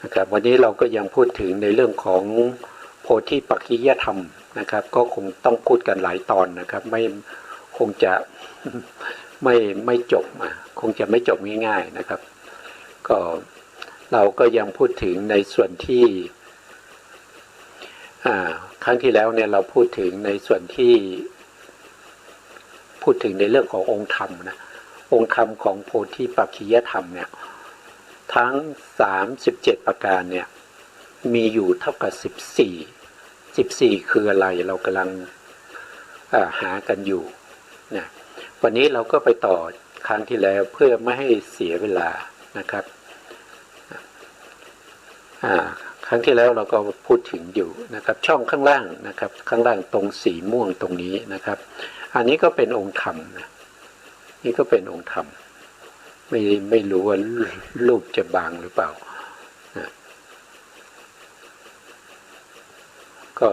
นะครับวันนี้เราก็ยังพูดถึงในเรื่องของโพธิปักขิยธรรมนะครับก็คงต้องพูดกันหลายตอนนะครับไม่คงจะไม่จบคงจะไม่จบง่ายๆนะครับก็เราก็ยังพูดถึงในส่วนที่ครั้งที่แล้วเนี่ยเราพูดถึงในส่วนที่พูดถึงในเรื่องขององค์ธรรมนะองค์ธรรมของโพธิปักขิยธรรมเนี่ยทั้ง37ประการเนี่ยมีอยู่เท่ากับ14คืออะไรเรากำลังหากันอยู่นะวันนี้เราก็ไปต่อครั้งที่แล้วเพื่อไม่ให้เสียเวลานะครับครั้งที่แล้วเราก็พูดถึงอยู่นะครับช่องข้างล่างนะครับข้างล่างตรงสีม่วงตรงนี้นะครับอันนี้ก็เป็นองค์ธรรมนะนี่ก็เป็นองค์ธรรมไม่รู้ว่ารูปจะบางหรือเปล่านะก็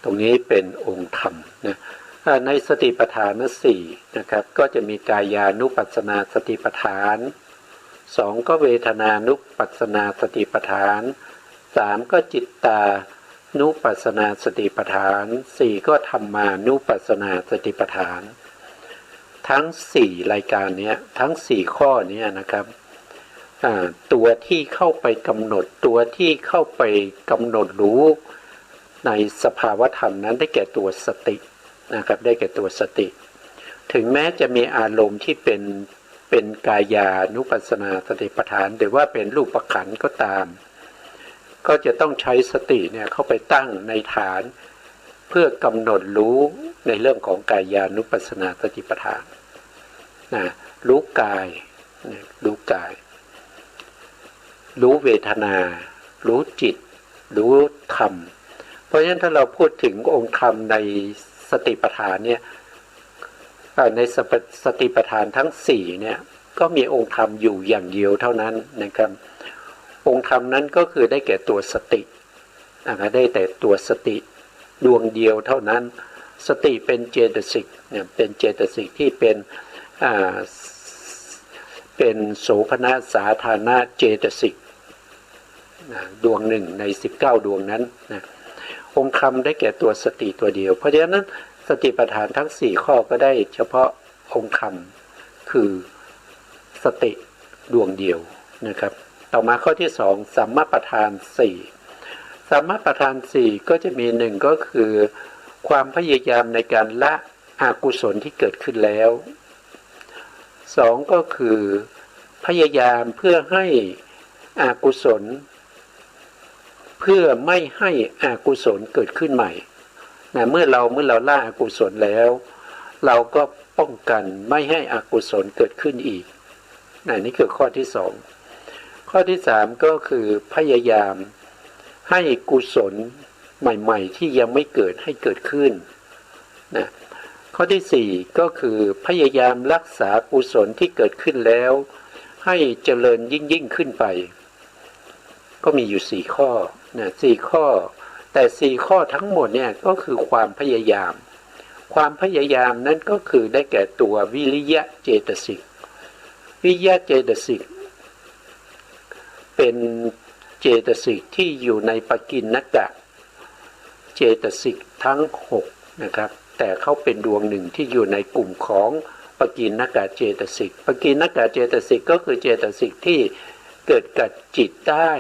ตรงนี้เป็นองค์ธรรมนะในสติปัฏฐานสี่นะครับก็จะมีกายานุปัสสนาสติปัฏฐาน2ก็เวทนานุปัสสนาสติปัฏฐาน3ก็จิตตานุปัสสนาสติปัฏฐาน4ก็ธรรมานุปัสสนาสติปัฏฐานทั้ง4รายการนี้ทั้ง4ข้อนี้นะครับตัวที่เข้าไปกำหนดตัวที่เข้าไปกำหนดรู้ในสภาวธรรมนั้นได้แก่ตัวสตินะครับได้แก่ตัวสติถึงแม้จะมีอารมณ์ที่เป็นกายานุปัสสนาสติปัฏฐานหรือว่าเป็นรูปขันธ์ก็ตามก็จะต้องใช้สติเนี่ยเข้าไปตั้งในฐานเพื่อกำหนดรู้ในเรื่องของกายานุปัสสนาสติปัฏฐานนะรู้กายรู้กายรู้เวทนารู้จิตรู้ธรรมเพราะฉะนั้นถ้าเราพูดถึงองค์ธรรมในสติปัฏฐานเนี่ยในสติปัฏฐานทั้ง4เนี่ยก็มีองค์ธรรมอยู่อย่างเดียวเท่านั้นนะครับองค์ธรรมนั้นก็คือได้แก่ตัวสติได้แต่ตัวสติดวงเดียวเท่านั้นสติเป็นเจตสิกเนี่ยเป็นเจตสิกที่เป็นโสภณสาธารณเจตสิกดวงหนึ่งใน19ดวงนั้นนะองค์ธรรมได้แก่ตัวสติตัวเดียวเพราะฉะนั้นสติปัฏฐานทั้ง4ข้อก็ได้เฉพาะองค์ธรรมคือสติดวงเดียวนะครับต่อมาข้อที่2สัมมาปัฏฐาน4สัมมาปัฏฐาน4ก็จะมี1ก็คือความพยายามในการละอกุศลที่เกิดขึ้นแล้ว2ก็คือพยายามเพื่อให้อกุศลเพื่อไม่ให้อกุศลเกิดขึ้นใหม่นะเมื่อเราละอกุศลแล้วเราก็ป้องกันไม่ให้อกุศลเกิดขึ้นอีกนี่คือข้อที่2ข้อที่3ก็คือพยายามให้กุศลใหม่ๆที่ยังไม่เกิดให้เกิดขึ้นนะข้อที่4ก็คือพยายามรักษากุศลที่เกิดขึ้นแล้วให้เจริญยิ่งขึ้นไปก็มีอยู่4ข้อนะ4ข้อแต่4ข้อทั้งหมดเนี่ยก็คือความพยายามนั้นก็คือได้แก่ตัววิริยะเจตสิกวิริยะเจตสิกเป็นเจตสิกที่อยู่ในปกิณณกะเจตสิกทั้ง6นะครับแต่เขาเป็นดวงหนึ่งที่อยู่ในกลุ่มของปกิณณกะเจตสิกปกิณณกะเจตสิกก็คือเจตสิกที่เกิดกับจิตได้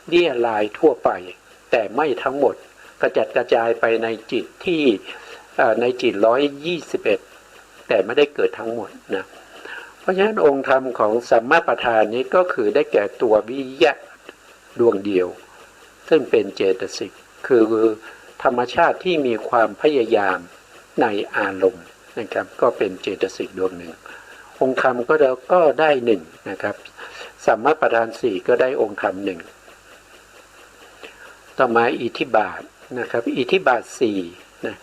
เรี่ยรายทั่วไปแต่ไม่ทั้งหมดกระจัดกระจายไปในจิตที่ในจิต121แต่ไม่ได้เกิดทั้งหมดนะเพราะฉะนั้นองค์ธรรมของสัมมาปัฏฐานนี้ก็คือได้แก่ตัววิริยะดวงเดียวซึ่งเป็นเจตสิกคือธรรมชาติที่มีความพยายามในอารมณ์นะครับก็เป็นเจตสิกดวงหนึ่งองค์ธรรมก็ได้1นะครับสัมมาปัฏฐาน4ก็ได้องค์ธรรม1ต่อมาอิทธิบาทนะครับอิทธิบาท4นะ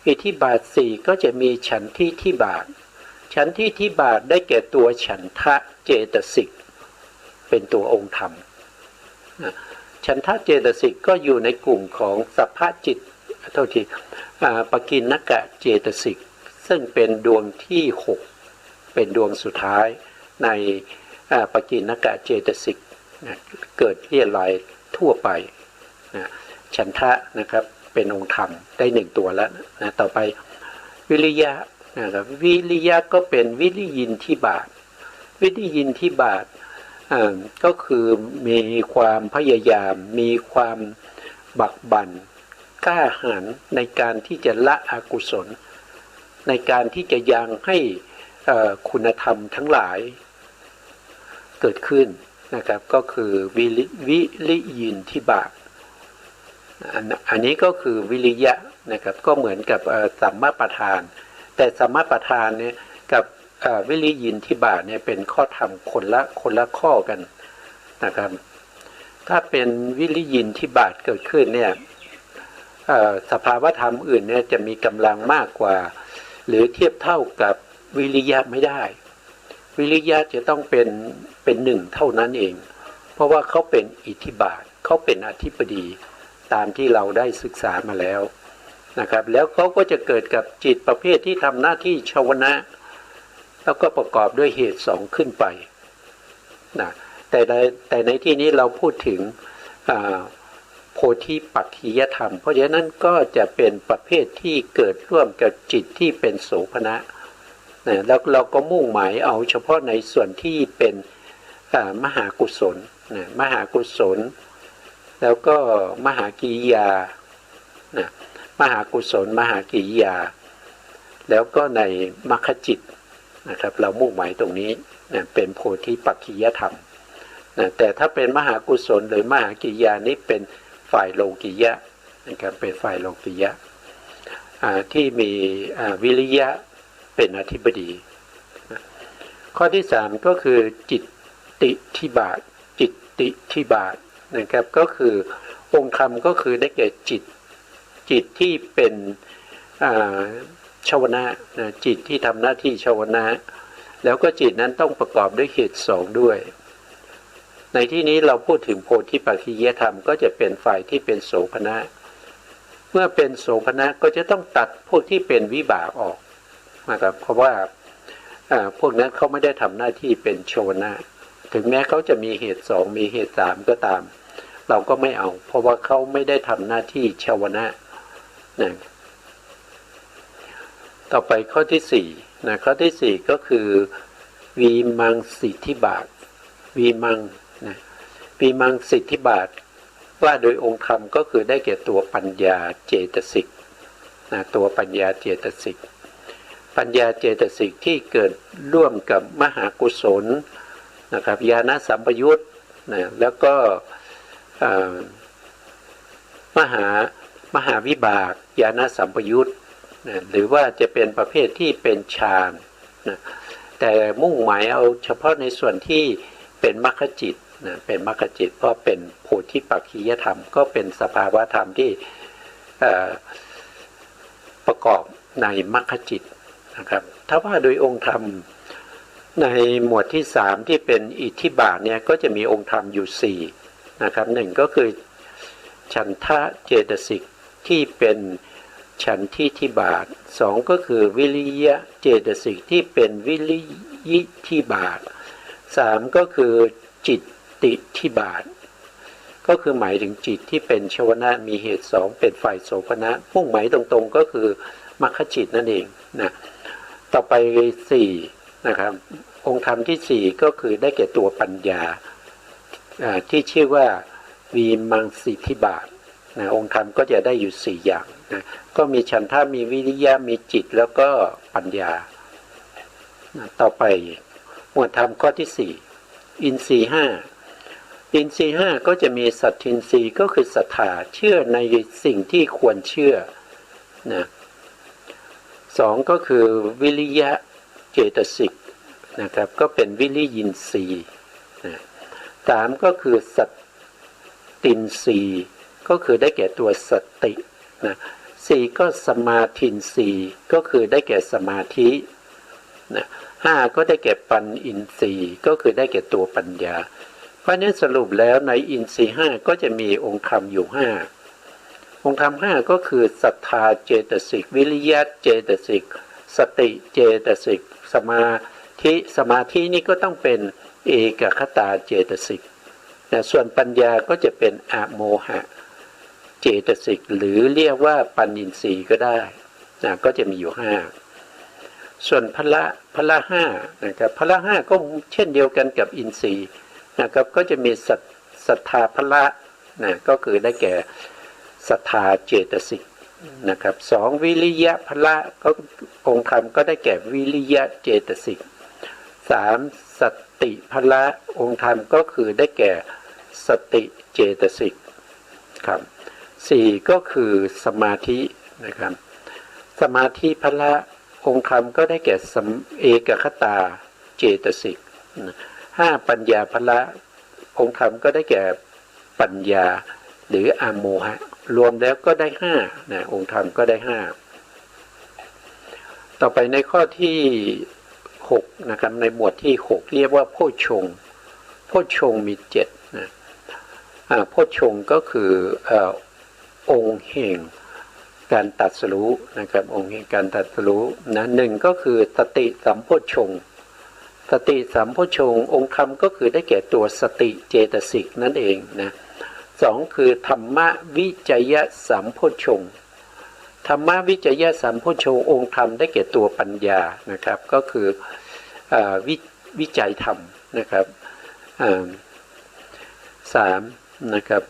อิทธิบาท4ก็จะมีฉันทิฏฐิบาทฉันทิฏฐิบาทได้แก่ตัวฉันทะเจตสิกเป็นตัวองค์ธรรมฉันทะเจตสิกก็อยู่ในกลุ่มของสัพพจิตปกิณณกะเจตสิกซึ่งเป็นดวงที่6เป็นดวงสุดท้ายในปกิณณกะเจตสิก นะเกิดเรียรายทั่วไปนะฉันทะนะครับเป็นองค์ธรรมได้หนึ่งตัวแล้วนะต่อไปวิริยะนะครับวิริยะก็เป็นวิริยินทิบาทวิริยินทิบาทก็คือมีความพยายามมีความบักบั่นกล้าหาญในการที่จะละอกุศลในการที่จะยังให้คุณธรรมทั้งหลายเกิดขึ้นนะครับก็คือวิริยินทิบาทอันนี้ก็คือวิริยะนะครับก็เหมือนกับสัมมาประธานแต่สัมมาประธานเนี่ยกับวิริยินทิบาทเนี่ยเป็นข้อธรรมคนละข้อกันนะครับถ้าเป็นวิริยินทิบาทเกิดขึ้นเนี่ยสภาวะธรรมอื่นเนี่ยจะมีกำลังมากกว่าหรือเทียบเท่ากับวิริยะไม่ได้วิริยะจะต้องเป็นหนึ่งเท่านั้นเองเพราะว่าเขาเป็นอิทธิบาทเขาเป็นอธิปดีตามที่เราได้ศึกษามาแล้วนะครับแล้วเขาก็จะเกิดกับจิตประเภทที่ทำหน้าที่ชาวนะแล้วก็ประกอบด้วยเหตุสองขึ้นไปนะแต่ในที่นี้เราพูดถึงโพธิปักขิยธรรมเพราะฉะนั้นก็จะเป็นประเภทที่เกิดร่วมกับจิตที่เป็นโสภณะนะแล้วเราก็มุ่งหมายเอาเฉพาะในส่วนที่เป็นมหากุศลนะมหากุศลแล้วก็มหากิริยานะมหากุศลมหากิริยาแล้วก็ในมรรคจิตนะครับเรามุ่งหมายตรงนี้นะเป็นโพธิปักขิยธรรมนะแต่ถ้าเป็นมหากุศลหรือมหากิริยานี้เป็นฝ่ายโลกิยะนะครับเป็นฝ่ายโลกิยะที่มีวิริยะเป็นอธิบดีนะข้อที่สามก็คือจิตติทิบาทจิตติทิบาทนะครับก็คือองค์ธรรมก็คือได้แก่จิตที่เป็นชาวนะจิตที่ทำหน้าที่ชาวนะแล้วก็จิตนั้นต้องประกอบด้วยเหตุสองด้วยในที่นี้เราพูดถึงโพธิปักขิยธรรมก็จะเป็นฝ่ายที่เป็นโสภณะเมื่อเป็นโสภณะก็จะต้องตัดพวกที่เป็นวิบากออกนะครับเพราะว่าพวกนั้นเขาไม่ได้ทำหน้าที่เป็นชาวนะถึงแม้เขาจะมีเหตุสองมีเหตุสามก็ตามเราก็ไม่เอาเพราะว่าเขาไม่ได้ทำหน้าที่ชาวนะนะต่อไปข้อที่สี่นะข้อที่สี่ก็คือวีมังสิทธิบาทวีมังนะวีมังสิทธิบาทว่าโดยองค์ธรรมก็คือได้แก่ตัวปัญญาเจตสิกนะตัวปัญญาเจตสิกปัญญาเจตสิกที่เกิดร่วมกับมหากุศลนะครับญาณสัมปยุตนะแล้วก็มหาวิบากญาณสัมปยุตนะหรือว่าจะเป็นประเภทที่เป็นฌานนะแต่มุ่งหมายเอาเฉพาะในส่วนที่เป็นมรรคจิตนะเป็นมรรคจิตเพราะเป็นโพธิปักขิยธรรมก็เป็นสภาวะธรรมที่ประกอบในมรรคจิตนะครับถ้าว่าโดยองค์ธรรมในหมวดที่สามที่เป็นอิทธิบาทเนี่ยก็จะมีองค์ธรรมอยู่สี่นะครับหนึ่งก็คือฉันทะเจตสิกที่เป็นฉันทิทิบาทสองก็คือวิริยะเจตสิกที่เป็นวิริยิทิบาทสามก็คือจิตติทิบาทก็คือหมายถึงจิตที่เป็นชวนะมีเหตุสองเป็นฝ่ายโสภณะมุ่งหมายตรงๆก็คือมรรคจิตนั่นเองนะต่อไปสี่นะครับองค์ธรรมที่สี่ก็คือได้แก่ตัวปัญญาที่ชื่อว่าวีมังสิทธิบาทนะองค์ธรรมก็จะได้อยู่สี่อย่างนะก็มีฉันทะมีวิริยะมีจิตแล้วก็ปัญญานะต่อไปหมวดธรรมข้อที่สี่อินทรีย์ห้าอินทรีย์ห้าก็จะมีสัตทินทรีย์ก็คือศรัทธาเชื่อในสิ่งที่ควรเชื่อนะสองก็คือวิริยะเจตสิกนะครับก็เป็นวิริยินทรีย์นะสามก็คือสัตตินทรีย์ก็คือได้แก่ตัวสตินะสี่ก็สมาธินทรีย์ก็คือได้แก่สมาธินะห้าก็ได้แก่ปัญญินทรีย์ก็คือได้แก่ตัวปัญญาเพราะนี้สรุปแล้วในอินทรีย์ห้าก็จะมีองค์ธรรมอยู่ห้าองค์ธรรมห้าก็คือศรัทธาเจตสิกวิริยะเจตสิกสติเจตสิกสมาธินี่ก็ต้องเป็นเอกคตาเจตสิก นะส่วนปัญญาก็จะเป็นอโมหะเจตสิกหรือเรียกว่าปัญญินทรีย์ก็ได้นะก็จะมีอยู่ห้าส่วนพละห้านะครับพละห้าก็เช่นเดียวกันกับอินทรีย์นะครับก็จะมีศรัทธาพละนะก็คือได้แก่ศรัทธาเจตสิกนะครับสองวิริยะพละก็องค์ธรรมก็ได้แก่วิริยะเจตสิกสามสติพละองค์ธรรมก็คือได้แก่สติเจตสิกครับสี่ก็คือสมาธินะครับสมาธิพละองค์ธรรมก็ได้แก่เอกคตาเจตสิกห้าปัญญาพละองค์ธรรมก็ได้แก่ปัญญาหรืออโมหะรวมแล้วก็ได้ห้านะองค์ธรรมก็ได้ห้าต่อไปในข้อที่6นะครับในหมวดที่6เรียกว่าโพชฌงค์โพชฌงค์มี7นะโพชฌงค์ก็คือองค์แห่งการตรัสรู้นะครับองค์แห่งการตรัสรู้นะหนึ่งก็คือสติสัมโพชฌงค์สติสัมโพชฌงค์องค์ธรรมก็คือได้แก่ตัวสติเจตสิกนั่นเองนะสองคือธรรมวิจยสัมโพชฌงค์ธรรมวิจยสัมโพชฌงค์องค์ธรรมได้แก่ตัวปัญญานะครับก็คือวิจัยธรรมนะครับสามนะครับ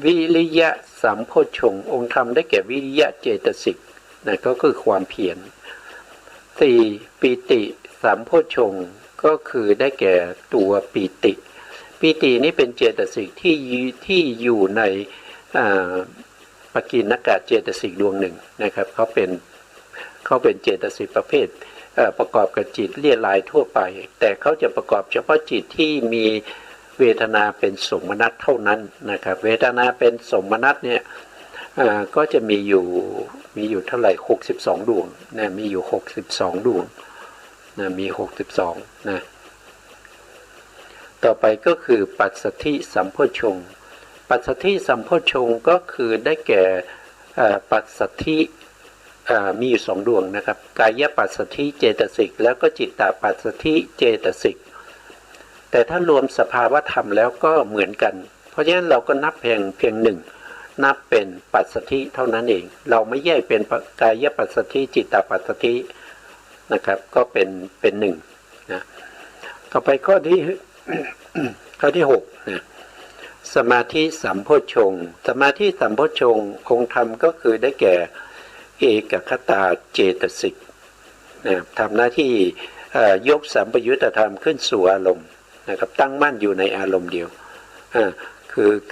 วิริยะสัมโพชฌงค์องค์ธรรมได้แก่วิริยะเจตสิกนะก็คือความเพียรสี่ปีติสัมโพชฌงค์ก็คือได้แก่ตัวปีติปีตินี้เป็นเจตสิกที่อยู่ในปกิณกะเจตสิกดวงหนึ่งนะครับเขาเป็นเจตสิกประเภทประกอบกับจิตเลี่ยลายทั่วไปแต่เขาจะประกอบเฉพาะจิตที่มีเวทนาเป็นสมนัตเท่านั้นนะครับเวทนาเป็นสมนัตเนี่ยก็จะมีอยู่เท่าไหร่62ดวงนะมีอยู่62ดวงนะมี62นะต่อไปก็คือปัสสัทธิสัมโพชฌงค์ปัสสัทธิสัมโพชฌงค์ก็คือได้แก่ปัสสัทธิมีอยู่2ดวงนะครับกายปัสสัทธิเจตสิกแล้วก็จิตตปัสสัทธิเจตสิกแต่ถ้ารวมสภาวธรรมแล้วก็เหมือนกันเพราะฉะนั้นเราก็นับเพียงหนึ่งนับเป็นปัสสัทธิเท่านั้นเองเราไม่แยกเป็นกายปัสสัทธิจิตตปัสสัทธินะครับก็เป็นหนึ่งนะต่อไปข้อที่6นะสมาธิสัมโพชฌงค์สมาธิสัมโพชฌงค์องค์ธรรมก็คือได้แก่เอกคตาเจตสิกนะทำหน้าที่ยกสัมปยุตธรรมขึ้นสู่อารมณ์นะครับตั้งมั่นอยู่ในอารมณ์เดียว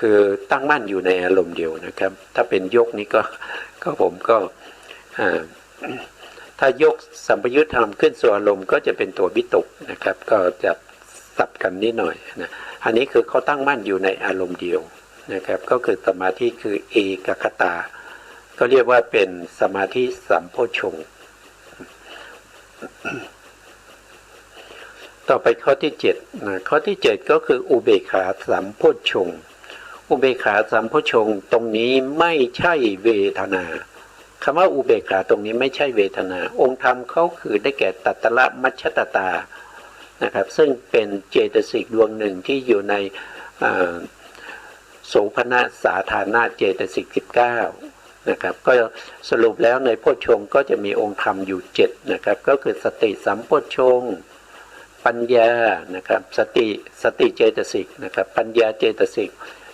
คือตั้งมั่นอยู่ในอารมณ์เดียวนะครับถ้าเป็นยกนี้ก็ผมก็ถ้ายกสัมปยุตธรรมขึ้นสู่อารมณ์ก็จะเป็นตัววิตกนะครับก็จะสับกันนิดหน่อยนะอันนี้คือเขาตั้งมั่นอยู่ในอารมณ์เดียวนะครับก็คือสมาธิคือเอกคตาก็เรียกว่าเป็นสมาธิสัมโพชฌงค์ต่อไปข้อที่7นะข้อที่7ก็คืออุเบกขาสัมโพชฌงค์อุเบกขาสัมโพชฌงค์ตรงนี้ไม่ใช่เวทนาคำว่าอุเบกขาตรงนี้ไม่ใช่เวทนาองค์ธรรมเขาคือได้แก่ตัตตละมัชฌตตานะครับซึ่งเป็นเจตสิกดวงหนึ่งที่อยู่ในโสภณสาธารณเจตสิก19นะครับก็สรุปแล้วในโพชฌงค์ก็จะมีองค์ธรรมอยู่7นะครับก็คือสติสัมโพชฌงค์ปัญญานะครับสติเจตสิกนะครับปัญญาเจตสิก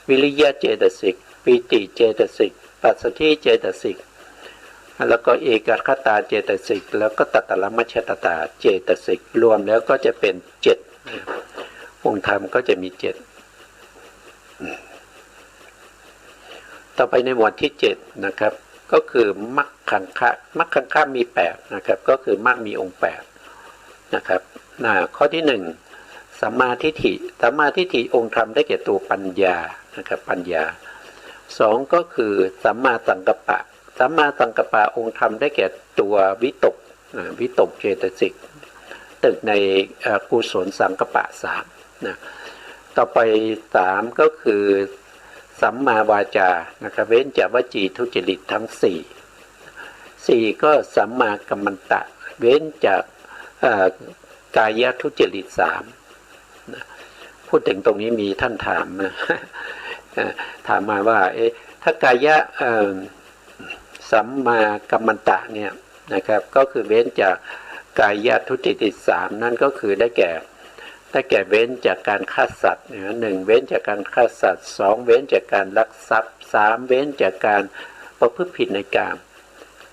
วิริยะเจตสิกปีติเจตสิกปัสสัทธิเจตสิกแล้วก็เอกคตาเจตสิกแล้วก็ตัตตละมัชฌตตาเจตสิกรวมแล้วก็จะเป็น7องค์ธรรมก็จะมี7ต่อไปในหมวดที่7นะครับก็คือมรรคขังคะมี8นะครับก็คือมรรคมีองค์8นะครับข้อที่1สัมมาทิฏฐิสัมมาทิฏฐิองค์ธรรมได้แก่ตัวปัญญานะครับปัญญา2ก็คือสัมมาสังกัปปะสัมมาสังกัปปะองค์ธรรมได้แก่ตัววิตกเจตสิกตึกในกุศลสังกัปปะ3นะต่อไป3ก็คือสัมมาวาจานะครับเว้นจากวจีทุจริตทั้ง4ก็สัมมากัมมันตะเว้นจากกายทุจริต3นะพ พูดถึงตรงนี้มีท่านถามนะ ถามมาว่าถ้ากายะสัมมากัมมันตะเนี่ยนะครับก็คือเว้นจากกายะทุจริตสามนั่นก็คือได้แก่เว้นจากการฆ่าสัตว์หนึ่งเว้นจากการฆ่าสัตว์สองเว้นจากการลักทรัพย์สามเว้นจากการประพฤติผิดในกาม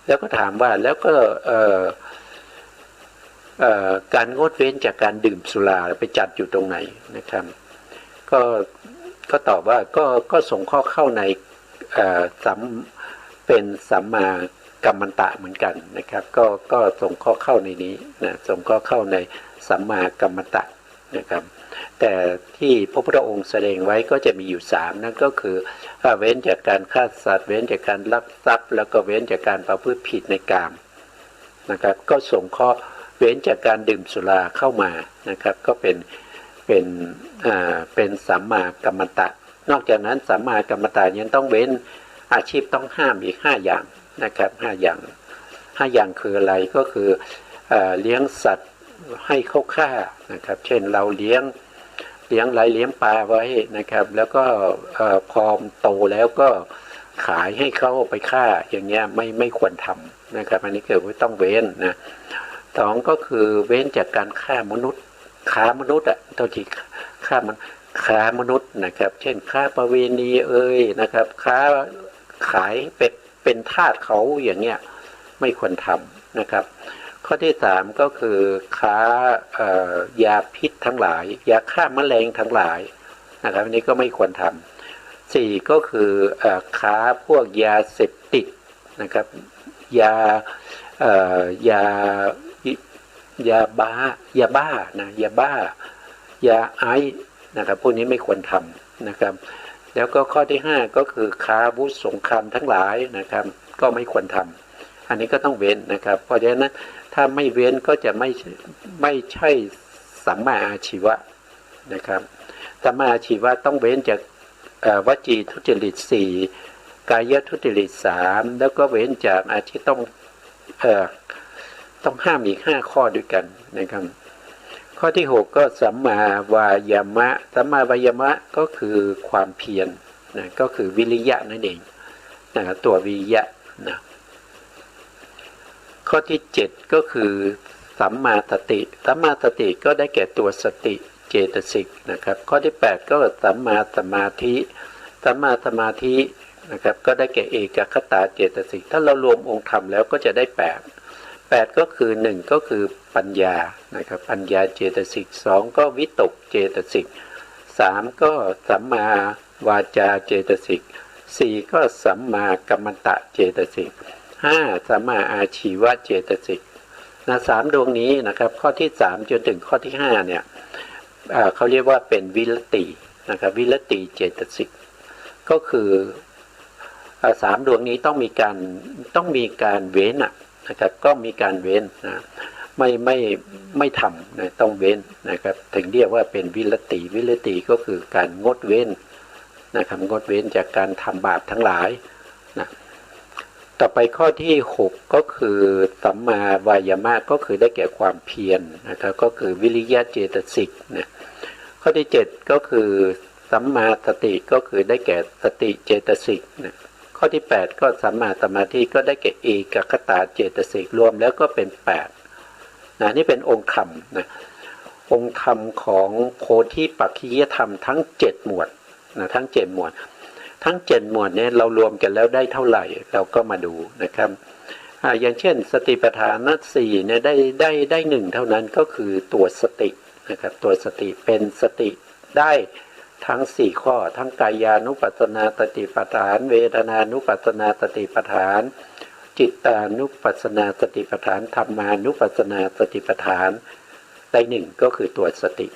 แล้วก็ถามว่าแล้วก็การงดเว้นจากการดื่มสุราไปจัดอยู่ตรงไหนนะครับก็ตอบว่าก็ส่งข้อเข้าในเป็นสัมมากัมมันตะเหมือนกันนะครับก็ส่งข้อเข้าในนี้นะส่งข้อเข้าในสัมมากัมมันตะนะครับแต่ที่พระพุทธองค์แสดงไว้ก็จะมีอยู่3นั่นก็คือเว้นจากการฆ่าสัตว์เว้นจากการลักทรัพย์แล้วก็เว้นจากการประพฤติผิดในกามนะครับก็ส่งข้อเว้นจากการดื่มสุราเข้ามานะครับก็เป็นสัมมากัมมันตะนอกจากนั้นสัมมากัมมันตะยังต้องเว้นอาชีพต้องห้ามอีก5อย่างนะครับ5อย่างคืออะไรก็คือเลี้ยงสัตว์ให้เขาฆ่านะครับเช่นเราเลี้ยงไรเลี้ยงปลาไว้นะครับแล้วก็พอโตแล้วก็ขายให้เขาไปฆ่าอย่างเงี้ยไม่ควรทำนะครับอันนี้คือต้องเว้นนะสองก็คือเว้นจากการฆ่ามนุษย์ค้ามนุษย์ตัวที่ค้ามนุษย์นะครับเช่นค้าประเวณีนะครับค้าขายเป็นทาสเขาอย่างเงี้ยไม่ควรทำนะครับข้อที่3ก็คือค้ายาพิษทั้งหลายยาฆ่าแมลงทั้งหลายนะครับอันนี้ก็ไม่ควรทำ4ก็คือค้าพวกยาเสพติดนะครับยาบ้านะยาไอซ์นะครับพวกนี้ไม่ควรทำนะครับแล้วก็ข้อที่5ก็คือค้าอาวุธสงครามทั้งหลายนะครับก็ไม่ควรทำอันนี้ก็ต้องเว้นนะครับเพราะฉะนั้นถ้าไม่เว้นก็จะไม่ใช่สัมมาอาชีวะนะครับสัมมาอาชีวะต้องเว้นจากวจีทุจริต4กายทุจริต3แล้วก็เว้นจากอาชีพต้องห้ามอีก5ข้อด้วยกันนะครับข้อที่6ก็สัมมาวายามะสัมมาวายามะก็คือความเพียรนะก็คือวิริยะนั่นเองนะตัววิริยะนะข้อที่7ก็คือสัมมาสติก็ได้แก่ตัวสติเจตสิกนะครับข้อที่8ก็สัมมาสมาธินะครับก็ได้แก่เอกคตาเจตสิกถ้าเรารวมองค์ธรรมแล้วก็จะได้8ก็คือ1ก็คือปัญญานะครับปัญญาเจตสิก2ก็วิตกเจตสิก3ก็สัมมาวาจาเจตสิก4ก็สัมมากัมมันตะเจตสิก5สัมมาอาชีวะเจตสิกนะ3ดวงนี้นะครับข้อที่3จนถึงข้อที่5เนี่ยเขาเรียกว่าเป็นวิรตินะครับวิรติเจตสิกก็คือ3ดวงนี้ต้องมีการเว้นนะครับก็มีการเว้นนะไม่ทำนะต้องเว้นนะครับถึงเรียกว่าเป็นวิรติก็คือการงดเว้นนะครับงดเว้นจากการทำบาปทั้งหลายนะต่อไปข้อที่6ก็คือสัมมาวายามะก็คือได้แก่ความเพียรนะครับก็คือวิริยะเจตสิกนะข้อที่7ก็คือสัมมาสติก็คือได้แก่สติเจตสิกนะข้อที่8ก็สัมมาสมาธิก็ได้แก่เอกคตาเจตสิกรวมแล้วก็เป็น8นะนี่เป็นองค์ธรรมนะองค์ธรรมของโพธิปักขิยธรรมทั้ง7หมวดนะทั้ง7หมวดเนี่ยเรารวมกันแล้วได้เท่าไหร่เราก็มาดูนะครับอย่างเช่นสติปัฏฐาน4เนี่ยได้1เท่านั้นก็คือตัวสตินะครับตัวสติเป็นสติได้ทั้ง4ข้อทั้งกายานุปัสสนาสติปัฏฐานเวทนานุปัสสนาสติปัฏฐานจิตตานุปัสสนาสติปัฏฐานธรรมานุปัสสนาสติปัฏฐานได้1ก็คือตัวสติ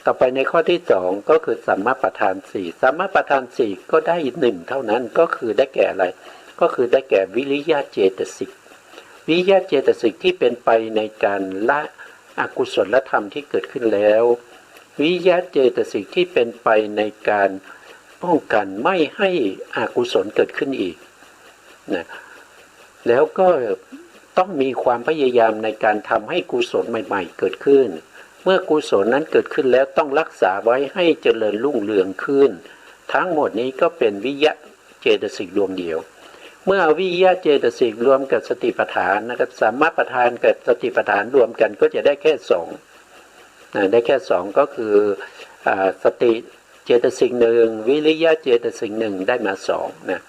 ต่อไปในข้อที่2ก็คือสัมมาประธาน4สัมมาประธาน4ก็ได้1เท่านั้นก็คือได้แก่อะไรก็คือได้แก่วิริยะเจตสิกวิริยะเจตสิกที่เป็นไปในการละอกุศลธรรมที่เกิดขึ้นแล้ววิริยะเจตสิกที่เป็นไปในการป้องกันไม่ให้อกุศลเกิดขึ้นอีกนะแล้วก็ต้องมีความพยายามในการทำให้กุศลใหม่ๆเกิดขึ้น เมื่อกุศลนั้นเกิดขึ้นแล้วต้องรักษาไว้ให้เจริญรุ่งเรืองขึ้นทั้งหมดนี้ก็เป็นวิยะเจตสิกดวงเดียวเมื่อวิยะเจตสิกรวมกับสติปัฏฐานนะครับสัมมาปัฏฐานกับสติปัฏฐานรวมกันก็จะได้แค่สองได้แค่สองก็คือสติเจตสิกหนึ่งวิริยะเจตสิกหนึ่งได้มาสองนะ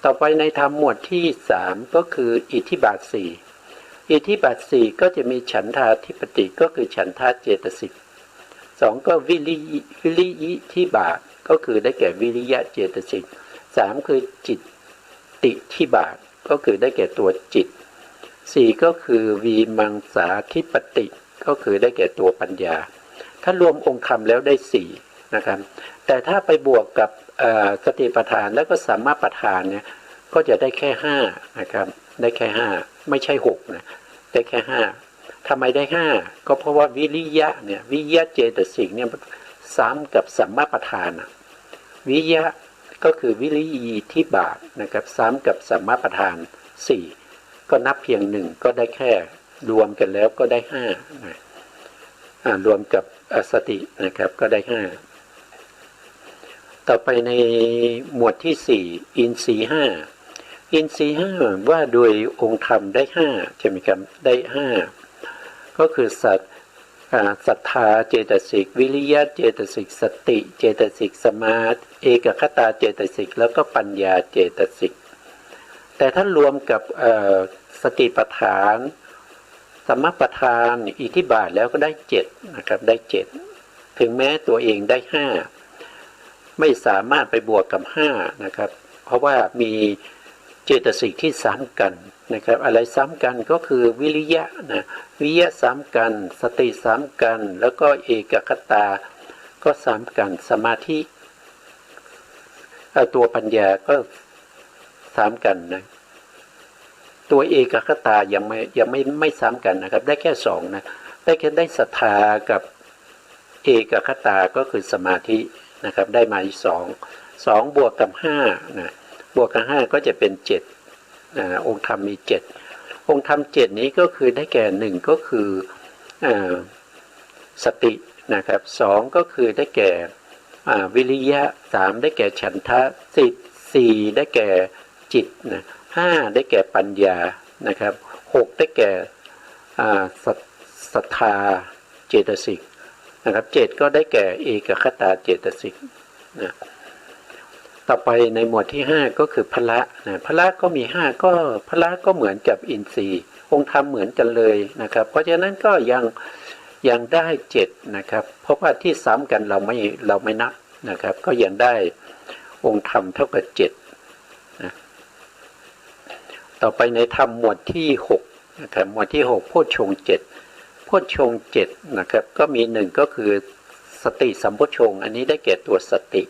ต่อไปในธรรมหมวดที่สามก็คืออิทธิบาทสี่อิทธิบาทสี่ก็จะมีฉันทาธิปติก็คือฉันทาเจตสิกสองก็วิริยิธิบาทก็คือได้แก่วิริยะเจตสิกสามคือจิตติธิบาทก็คือได้แก่ตัวจิตสี่ก็คือวีมังสาธิปติก็คือได้แก่ตัวปัญญาถ้ารวมองค์ธรรมแล้วได้สี่นะครับแต่ถ้าไปบวกกับสติปัฏฐานแล้วก็สัมมาปัฏฐานเนี่ยก็จะได้แค่ห้านะครับได้แค่ห้าไม่ใช่หกนะได้แค่ห้าทำไมได้ห้าก็เพราะว่าวิริยะเนี่ยวิริยะเจตสิกเนี่ยซ้ำกับสัมมาปัฏฐานวิริยะก็คือวิริยีที่บาทนะครับซ้ำกับสัมมาปัฏฐานสี่ก็นับเพียงหนึ่งก็ได้แค่รวมกันแล้วก็ได้ห้านะรวมกับสตินะครับก็ได้ห้าต่อไปในหมวดที่สี่อินทรีย์ห้าอินทรีย์ห้าว่าโดยองค์ธรรมได้ห้าใช่ไหมครับได้ห้าก็คือศรัทธาเจตสิกวิริยะเจตสิกสติเจตสิกสมาธิเอกคตาเจตสิกแล้วก็ปัญญาเจตสิกแต่ถ้ารวมกับสติปัฏฐานสัมมาปัฏฐานอิทธิบาทแล้วก็ได้เจ็ดนะครับได้เจ็ดถึงแม้ตัวเองได้ห้าไม่สามารถไปบวกกับห้านะครับเพราะว่ามีเจตสิกที่ซ้ำกันนะครับอะไรซ้ำกันก็คือวิริยะนะวิริยะซ้ำกันสติซ้ำกันแล้วก็เอกคตาก็ซ้ำกันสมาธิตัวปัญญาก็ซ้ำกันนะตัวเอกคตายังไม่ซ้ำกันนะครับได้แค่สองนะได้แค่ได้ศรัทธากับเอกคตาก็คือสมาธินะครับได้มาอีกสองบวกกับห้านะบวกกับห้าก็จะเป็นเจ็ดองค์ธรรมมีเจ็ดองค์ธรรมเจ็ดนี้ก็คือได้แก่หนึ่งก็คือสตินะครับสองก็คือได้แก่วิริยะสามได้แก่ฉันทะสี่ได้แก่จิตนะห้าได้แก่ปัญญานะครับหกได้แก่ศรัทธาเจตสิกนะครับเจ็ดก็ได้แก่เอกคตาเจตสิกนะต่อไปในหมวดที่ห้าก็คือพละนะพละก็มีห้าก็พละก็เหมือนกับอินทรีย์องค์ธรรมเหมือนกันเลยนะครับเพราะฉะนั้นก็ยังได้เจ็ดนะครับเพราะว่าที่ซ้ำกันเราไม่นับนะครับก็ยังได้องค์ธรรมเท่ากับเจ็ดนะต่อไปในธรรมหมวดที่หกนะครับหมวดที่หกโพชฌงค์เจ็ดโพชฌงค์เจ็ดนะครับก็มีหนึ่งก็คือสติสัมโพชฌงค์อันนี้ได้แก่ตัวสติ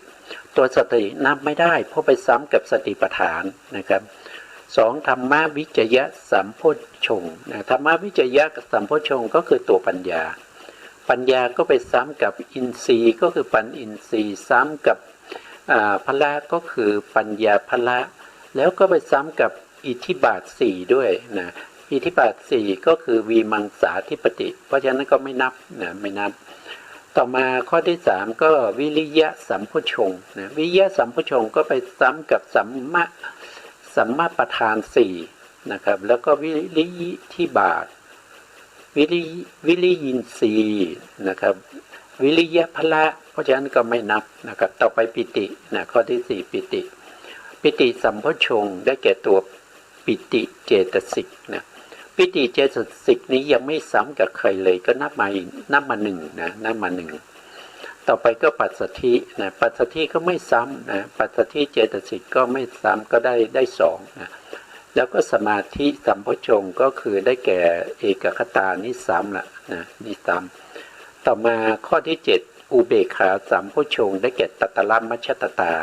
ตัวสตินับไม่ได้เพราะไปซ้ำกับสติปัฏฐานนะครับสองธรรมวิจยะสัมโพชฌงค์ธรรมวิจยะสัมโพชฌงค์ก็คือตัวปัญญาปัญญาก็ไปซ้ำกับอินทรีย์ก็คือปัญอินทรีย์ซ้ำกับพละก็คือปัญญาพละแล้วก็ไปซ้ำกับอิทธิบาทสี่ด้วยนะอิทธิบาทสี่ก็คือวีมังสาธิปติเพราะฉะนั้นก็ไม่นับนะไม่นับต่อมาข้อที่สามก็วิริยะสัมโพชฌงค์นะวิริยะสัมโพชฌงค์ก็ไปซ้ำกับสัมมาประธานสี่นะครับแล้วก็วิริยิธิบาทวิริยินทรีย์นะครับวิริยะพละเพราะฉะนั้นก็ไม่นับนะครับต่อไปปิตินะข้อที่สี่ปิติสัมโพชฌงค์ได้แก่ตัวปิติเจตสิกนะปิติเจตสิกนี้ยังไม่ซ้ำกับใครเลยก็นับมาหนึ่งนะนับมาหนึ่งต่อไปก็ปัสสัทธินะปัสสัทธิก็ไม่ซ้ำนะปัสสัทธิเจตสิกก็ไม่ซ้ำก็ได้สองนะแล้วก็สมาธิสัมโพชฌงค์ก็คือได้แก่เอกคตานี่ซ้ำละนะนี่ซ้ำต่อมาข้อที่เจ็ดอุเบกขาสัมโพชฌงค์ได้แก่ตัตตลัมมัชฌัตตา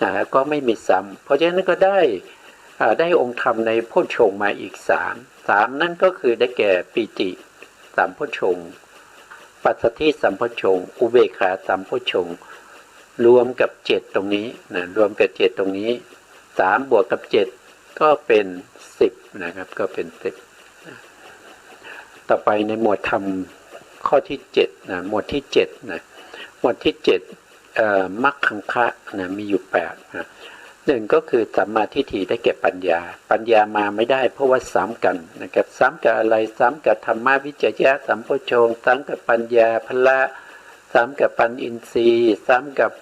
นะก็ไม่มีซ้ำเพราะฉะนั้นก็ได้องค์ธรรมในโพชฌงค์มาอีกสามนั่นก็คือได้แก่ปิติสัมโพชฌงค์ปัสสัทธิสัมโพชฌงค์อุเบกขาสัมโพชฌงค์รวมกับเจ็ดตรงนี้นะรวมกับเจ็ดตรงนี้สามบวกกับเจ็ดก็เป็น10นะครับก็เป็น10ต่อไปในหมวดธรรม ข้อที่7นะหมวดที่7นะหมวดที่7มรรคังคะนะมีอยู่8นะหนึ่งก็คือสัมมาทิฏฐิได้แก่ปัญญาปัญญามาไม่ได้เพราะว่าซ้ำกันนะครับซ้ำกับอะไรซ้ำกับธรรมวิจยะสัมโพชฌงค์ซ้ำกับปัญญาพละซ้ำกับปัญอินทรีย์ซ้ำกับ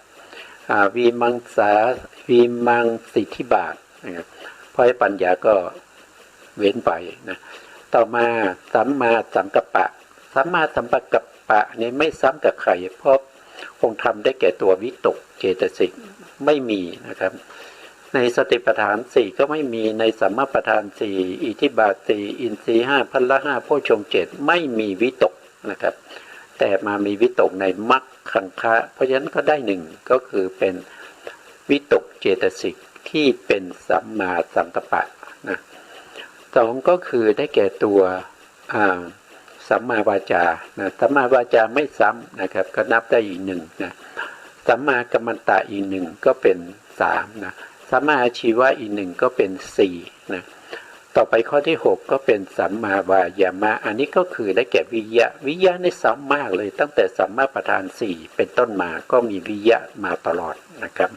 วีมังสิทธิบาทนะครับเพราะปัญญาก็เว้นไปนะต่อมาสัมมาสังกัปปะสัมมาสังกัปปะนี่ไม่ซ้ำกับใครเพราะองค์ธรรมได้แก่ตัววิตกเจตสิกไม่มีนะครับในสติปัฏฐาน4ก็ไม่มีในสัมมาปัฏฐาน4อิทธิบาท4อินทรีย์5พละ5โพชฌงค์7ไม่มีวิตกนะครับแต่มามีวิตกในมรรคังคะเพราะฉะนั้นก็ได้1ก็คือเป็นวิตกเจตสิกที่เป็นสัมมาสังกัปปะนะ2ก็คือได้แก่ตัวสัมมาวาจานะสัมมาวาจาไม่ซ้ำนะครับก็นับได้อีก1นะสัมมากัมมันตะอีก1ก็เป็น3นะสัมมาอาชีวะอีก1ก็เป็น4นะต่อไปข้อที่6ก็เป็นสัมมาวายามะอันนี้ก็คือได้แก่วิยะในซ้ำมากเลยตั้งแต่สัมมาประธาน4เป็นต้นมาก็มีวิยะมาตลอดนะครับ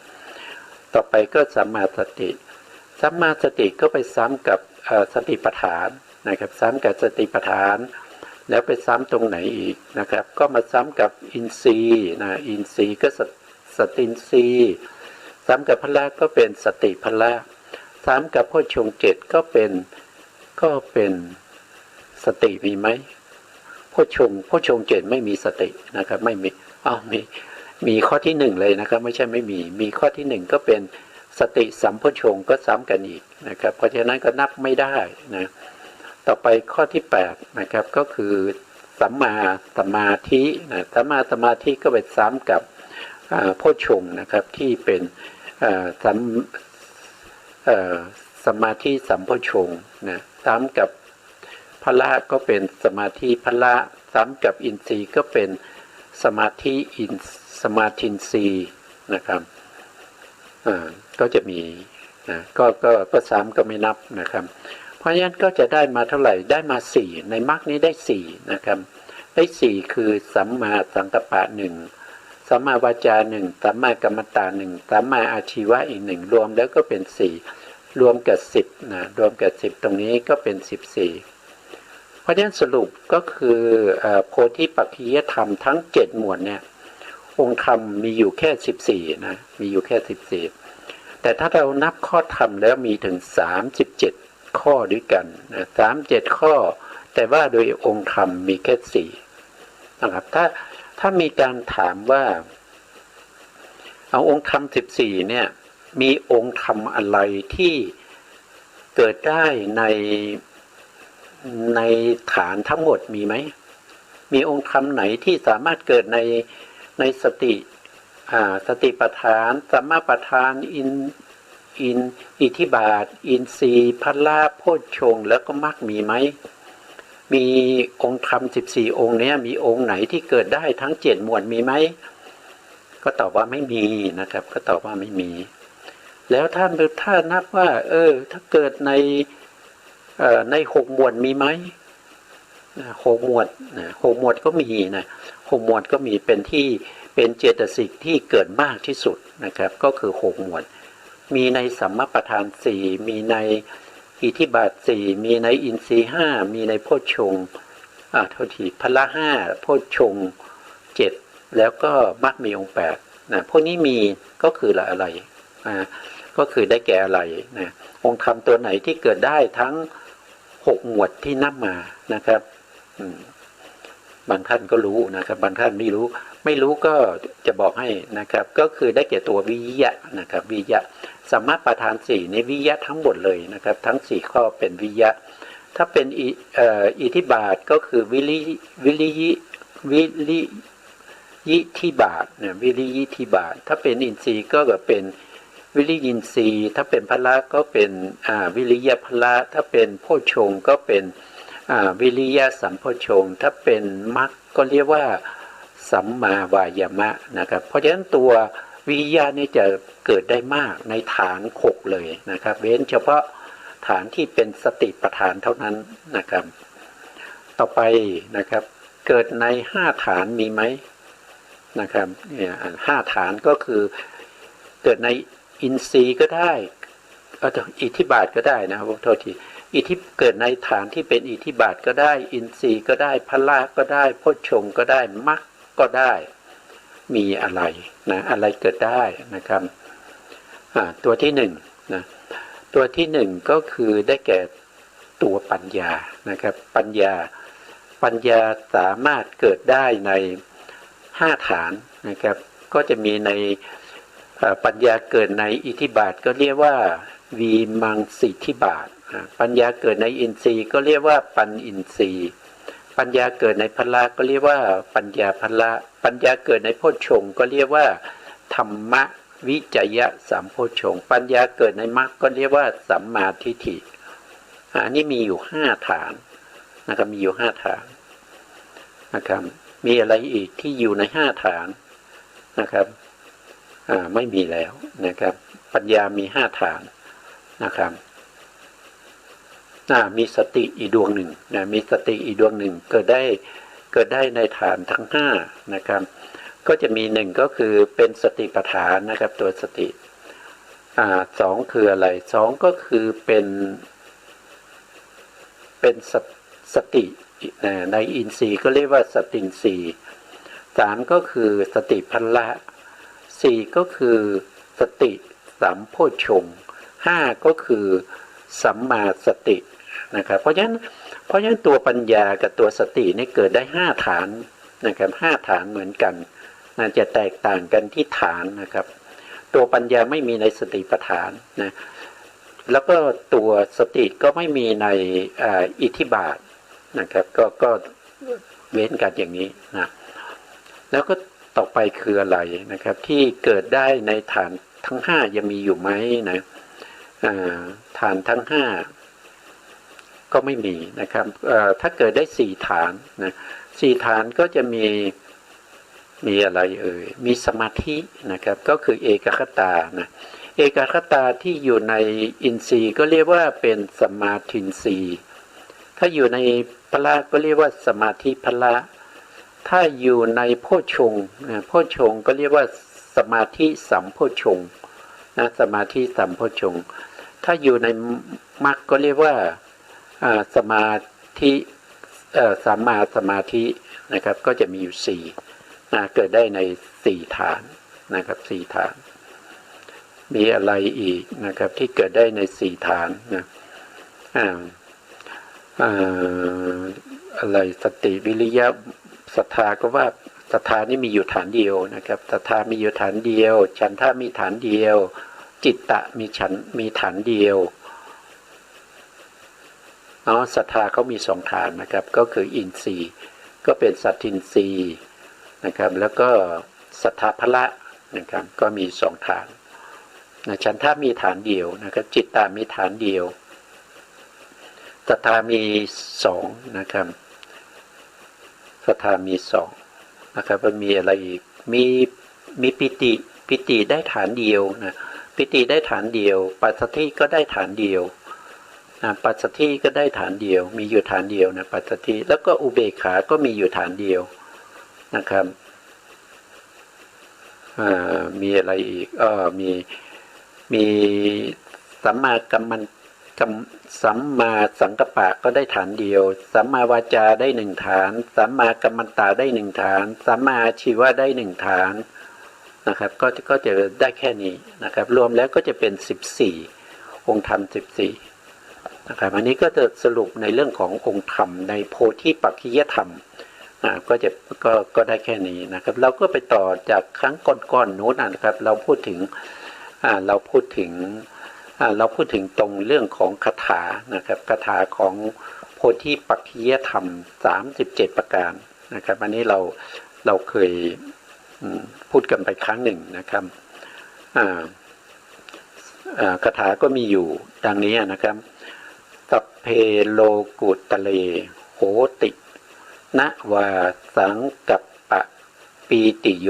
ต่อไปก็สัมมาสติก็ไปซ้ำกับสติปัฏฐานนะครับซ้ำกับสติปัฏฐานแล้วไปซ้ำตรงไหนอีกนะครับก็มาซ้ำกับอินทรีย์นะอินทรีย์ก็สตินทรีย์ซ้ำกับพละก็เป็นสติพละซ้ำกับโพชฌงค์7ก็เป็นสติมีไหมโพชฌงค์7ไม่มีสตินะครับไม่มีมีข้อที่1เลยนะครับไม่ใช่ไม่มีข้อที่1ก็เป็นสติสัมโพชฌงค์ก็ซ้ำกันอีกนะครับเพราะฉะนั้นก็นับไม่ได้นะต่อไปข้อที่8นะครับก็คือสัมมาสมาธินะสัมมาสมาธิก็ไปซ้ำกับโพชฌงค์นะครับที่เป็นสมาธิสัมโพชฌงค์นะซ้ำกับพละก็เป็นสมาธิพละซ้ำกับอินทรีย์ก็เป็นสมาธิสมาธินทรีย์นะครับก็จะมีนะก็ซ้ำก็ไม่นับนะครับเพราะฉะนั้นก็จะได้มาเท่าไหร่ได้มา4ในมรรคนี้ได้4นะครับได้4คือสัมมาสังกัปปะ1สัมมาวาจา1สัมมากัมมันตะ1สัมมาอาชีวะอีก1รวมแล้วก็เป็น4รวมกับ10นะรวมกับ10ตรงนี้ก็เป็น14เพราะฉะนั้นสรุปก็คือโพธิปักขิยธรรมทั้ง7หมวดเนี่ยองค์ธรรมมีอยู่แค่14นะมีอยู่แค่14แต่ถ้าเรานับข้อธรรมแล้วมีถึง37ข้อด้วยกันนะ37ข้อแต่ว่าโดยองค์ธรรมมีแค่4นะครับถ้ามีการถามว่าเอาองค์ธรรม14เนี่ยมีองค์ธรรมอะไรที่เกิดได้ในฐานทั้งหมดมีไหมมีองค์ธรรมไหนที่สามารถเกิดในสติปัฏฐานสัมมาปัฏฐานอิทธิบาทอินทรีย์พละโพชฌงค์แล้วก็มรรคมีไหมมีองค์ธรรม14องค์นี้มีองค์ไหนที่เกิดได้ทั้ง7หมวดมีไหมก็ตอบว่าไม่มีนะครับก็ตอบว่าไม่มีแล้วถ้านับว่าถ้าเกิดใน6หมวดมีไหม6หมวดก็มีนะ6หมวดก็มีเป็นเจตสิกที่เกิดมากที่สุดนะครับก็คือ6หมวดมีในสัมมาปัฏฐาน4มีในอิทธิบาท4มีในอินทรีย์5มีในโพชฌงค์พละ5โพชฌงค์7แล้วก็มรรคมีองค์8นะพวกนี้มีก็คืออะไรก็คือได้แก่อะไรนะองค์ธรรมตัวไหนที่เกิดได้ทั้ง6หมวดที่นับมานะครับบางท่านก็รู้นะครับบางท่านไม่รู้ก็จะบอกให้นะครับก็คือได้แก่ตัววิยะนะครับวิยะสัมมาปัฏฐาน4ในวิยะทั้งหมดเลยนะครับทั้ง4ข้อเป็นวิยะถ้าเป็นอิทธิบาทก็คือวิริยิธิบาทนะวิริยิธิบาทถ้าเป็นอินทรีย์ก็เป็นวิริยินทรีย์ถ้าเป็นพละก็เป็นวิริยะพละถ้าเป็นโพชฌงค์ก็เป็นวิริยะสัมโพชฌงค์ถ้าเป็นมรรคก็เรียกว่าสัมมาวายามะนะครับเพราะฉะนั้นตัววิริยะนี่จะเกิดได้มากในฐาน6เลยนะครับเว้นเฉพาะฐานที่เป็นสติปัฏฐานเท่านั้นนะครับต่อไปนะครับ เกิดใน5ฐานมีไหมนะครับเนี่ย5ฐานก็คือเกิดในอินทรีย์ก็ได้อิทธิบาทก็ได้นะครับโทษทีเกิดในฐานที่เป็นอิทธิบาทก็ได้อินทรีย์ก็ได้พละก็ได้โพชฌงค์ก็ได้มรรคก็ได้มีอะไรนะอะไรเกิดได้นะครับตัวที่หนึ่งนะตัวที่หนึ่งก็คือได้แก่ตัวปัญญานะครับปัญญาสามารถเกิดได้ใน5ฐานนะครับก็จะมีในปัญญาเกิดในอิทธิบาทก็เรียกว่าวีมังสิทธิบาทปัญญาเกิดในอินทรีย์ก็เรียกว่าปัญอินทรีย์ปัญญาเกิดในพละก็เรียกว่าปัญญาพละปัญญาเกิดในโพชฌงค์ก็เรียกว่าธรรมวิจยะสัมโพชฌงค์ปัญญาเกิดในมรรคก็เรียกว่าสัมมาทิฏฐิอันนี้มีอยู่5ฐานนะครับมีอยู่5ฐานนะครับมีอะไรอีกที่อยู่ใน5ฐานนะครับไม่มีแล้วนะครับปัญญามี5ฐานนะครับมีสติอีกดวงหนึ่งนะมีสติอีกดวงหนึ่งเกิดได้ในฐานทั้ง5นะครับก็จะมี1ก็คือเป็นสติปัฏฐานนะครับตัวสติ2คืออะไร2ก็คือเป็นสติในอินทรีย์ก็เรียกว่าสตินทรีย์3ก็คือสติพละ4ก็คือสติสัมโพชฌงค์5ก็คือสัมมาสตินะครับเพราะฉะนั้นตัวปัญญากับตัวสตินี่เกิดได้5ฐานนะครับ5ฐานเหมือนกันจะแตกต่างกันที่ฐานนะครับตัวปัญญาไม่มีในสติปัฏฐานนะแล้วก็ตัวสติก็ไม่มีในอิทธิบาทนะครับก็เว้นกันอย่างนี้นะแล้วก็ต่อไปคืออะไรนะครับที่เกิดได้ในฐานทั้ง5ยังมีอยู่ไหมนะฐานทั้ง5ก็ไม่มีนะครับถ้าเกิดได้4ฐานนะ4ฐานก็จะมีอะไรมีสมาธินะครับก็คือเอกคตานะเอกคตาที่อยู่ในอินทรีย์ก็เรียกว่าเป็นสมาธินทรีย์ถ้าอยู่ในพละก็เรียกว่าสมาธิพละถ้าอยู่ในโพชฌงค์โพชฌงค์ก็เรียกว่าสมาธิสัมโพชฌงค์นะสมาธิสัมโพชฌงค์ถ้าอยู่ในมรรคก็เรียกว่าสมาธิสัมมาสมาธินะครับก็จะมีอยู่4เกิดได้ใน4ฐานนะครับ4ฐานมีอะไรอีกนะครับที่เกิดได้ใน4ฐานนะอะไรสติวิริยะศรัทธาก็ว่าศรัทธานี่มีอยู่ฐานเดียวนะครับศรัทธามีอยู่ฐานเดียวฉันทะมีฐานเดียวจิตตะมีฐานเดียวศรัทธาเขามี2ฐานนะครับก็คืออินทรีย์ก็เป็นสัตทินทรีย์นะครับแล้วก็ศรัทธาพละนะครับก็มี2ฐานฉันทะมีฐานเดียวนะครับจิตตะมีฐานเดียวศรัทธามี2นะครับศรัทธามี2นะครับมันมีอะไรอีกมีปิติได้ฐานเดียวนะปิติได้ฐานเดียวปัสสัทธิก็ได้ฐานเดียวปัสสัทธิก็ได้ฐานเดียวมีอยู่ฐานเดียวนะปัสสัทธิแล้วก็อุเบกขาก็มีอยู่ฐานเดียวนะครับมีอะไรอีกมีสัมมาสัมมาสังกัปปะก็ได้ฐานเดียวสัมมาวาจาได้1ฐานสัมมากัมมันตะได้1ฐานสัมมาอาชีวะได้1ฐานนะครับก็จะได้แค่นี้นะครับรวมแล้วก็จะเป็น14องค์ธรรม14นะครับอันนี้ก็จะสรุปในเรื่องขององค์ธรรมในโพธิปักขิยธรรมก็ได้แค่นี้นะครับเราก็ไปต่อจากครั้งก่อนๆนู้นนะครับเราพูดถึงตรงเรื่องของคาถานะครับคาถาของโพธิปักขิยธรรม37ประการนะครับอันนี้เราเคยพูดกันไปครั้งหนึ่งนะครับคาถาก็มีอยู่ดังนี้นะครับสัพเพโลกุตเลโหตินะวาสังกัปปะปีติโย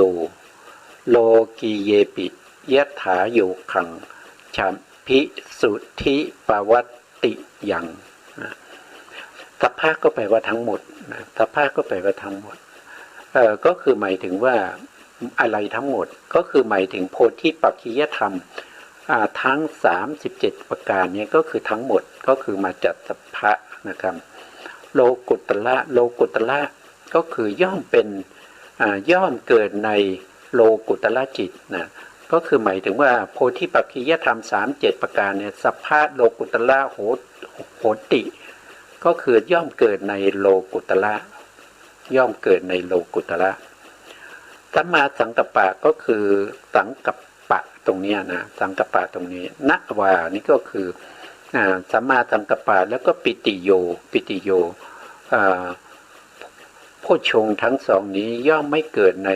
โลกีเยปิยัตถาโยคังชัมพิสุทธิปวัตติยัง สัพพะก็แปลว่าทั้งหมดนะสัพพะก็แปลว่าทั้งหมดก็คือหมายถึงว่าอะไรทั้งหมดก็คือหมายถึงโพธิปักขิยธรรมทั้ง37ประการนี้ก็คือทั้งหมดก็คือมาจากสัพพะนะครับโลกุตละโลกุตละก็คือย่อมเป็นย่อมเกิดในโลกุตละจิตนะก็คือหมายถึงว่าโพธิปักขิยธรรม37ประการเนี่ยสัพพะโลกุตละโหติก็คือย่อมเกิดในโลกุตละย่อมเกิดในโลกุตละสัมมาสังกัปปะก็คือสังกัปปะตรงนี้นะสังกัปปะตรงนี้ณวานี่ก็คือสัมมาสังกัปปะแล้วก็ปิติโยโพชฌงค์ทั้งสองนี้ย่อมไม่เกิดใน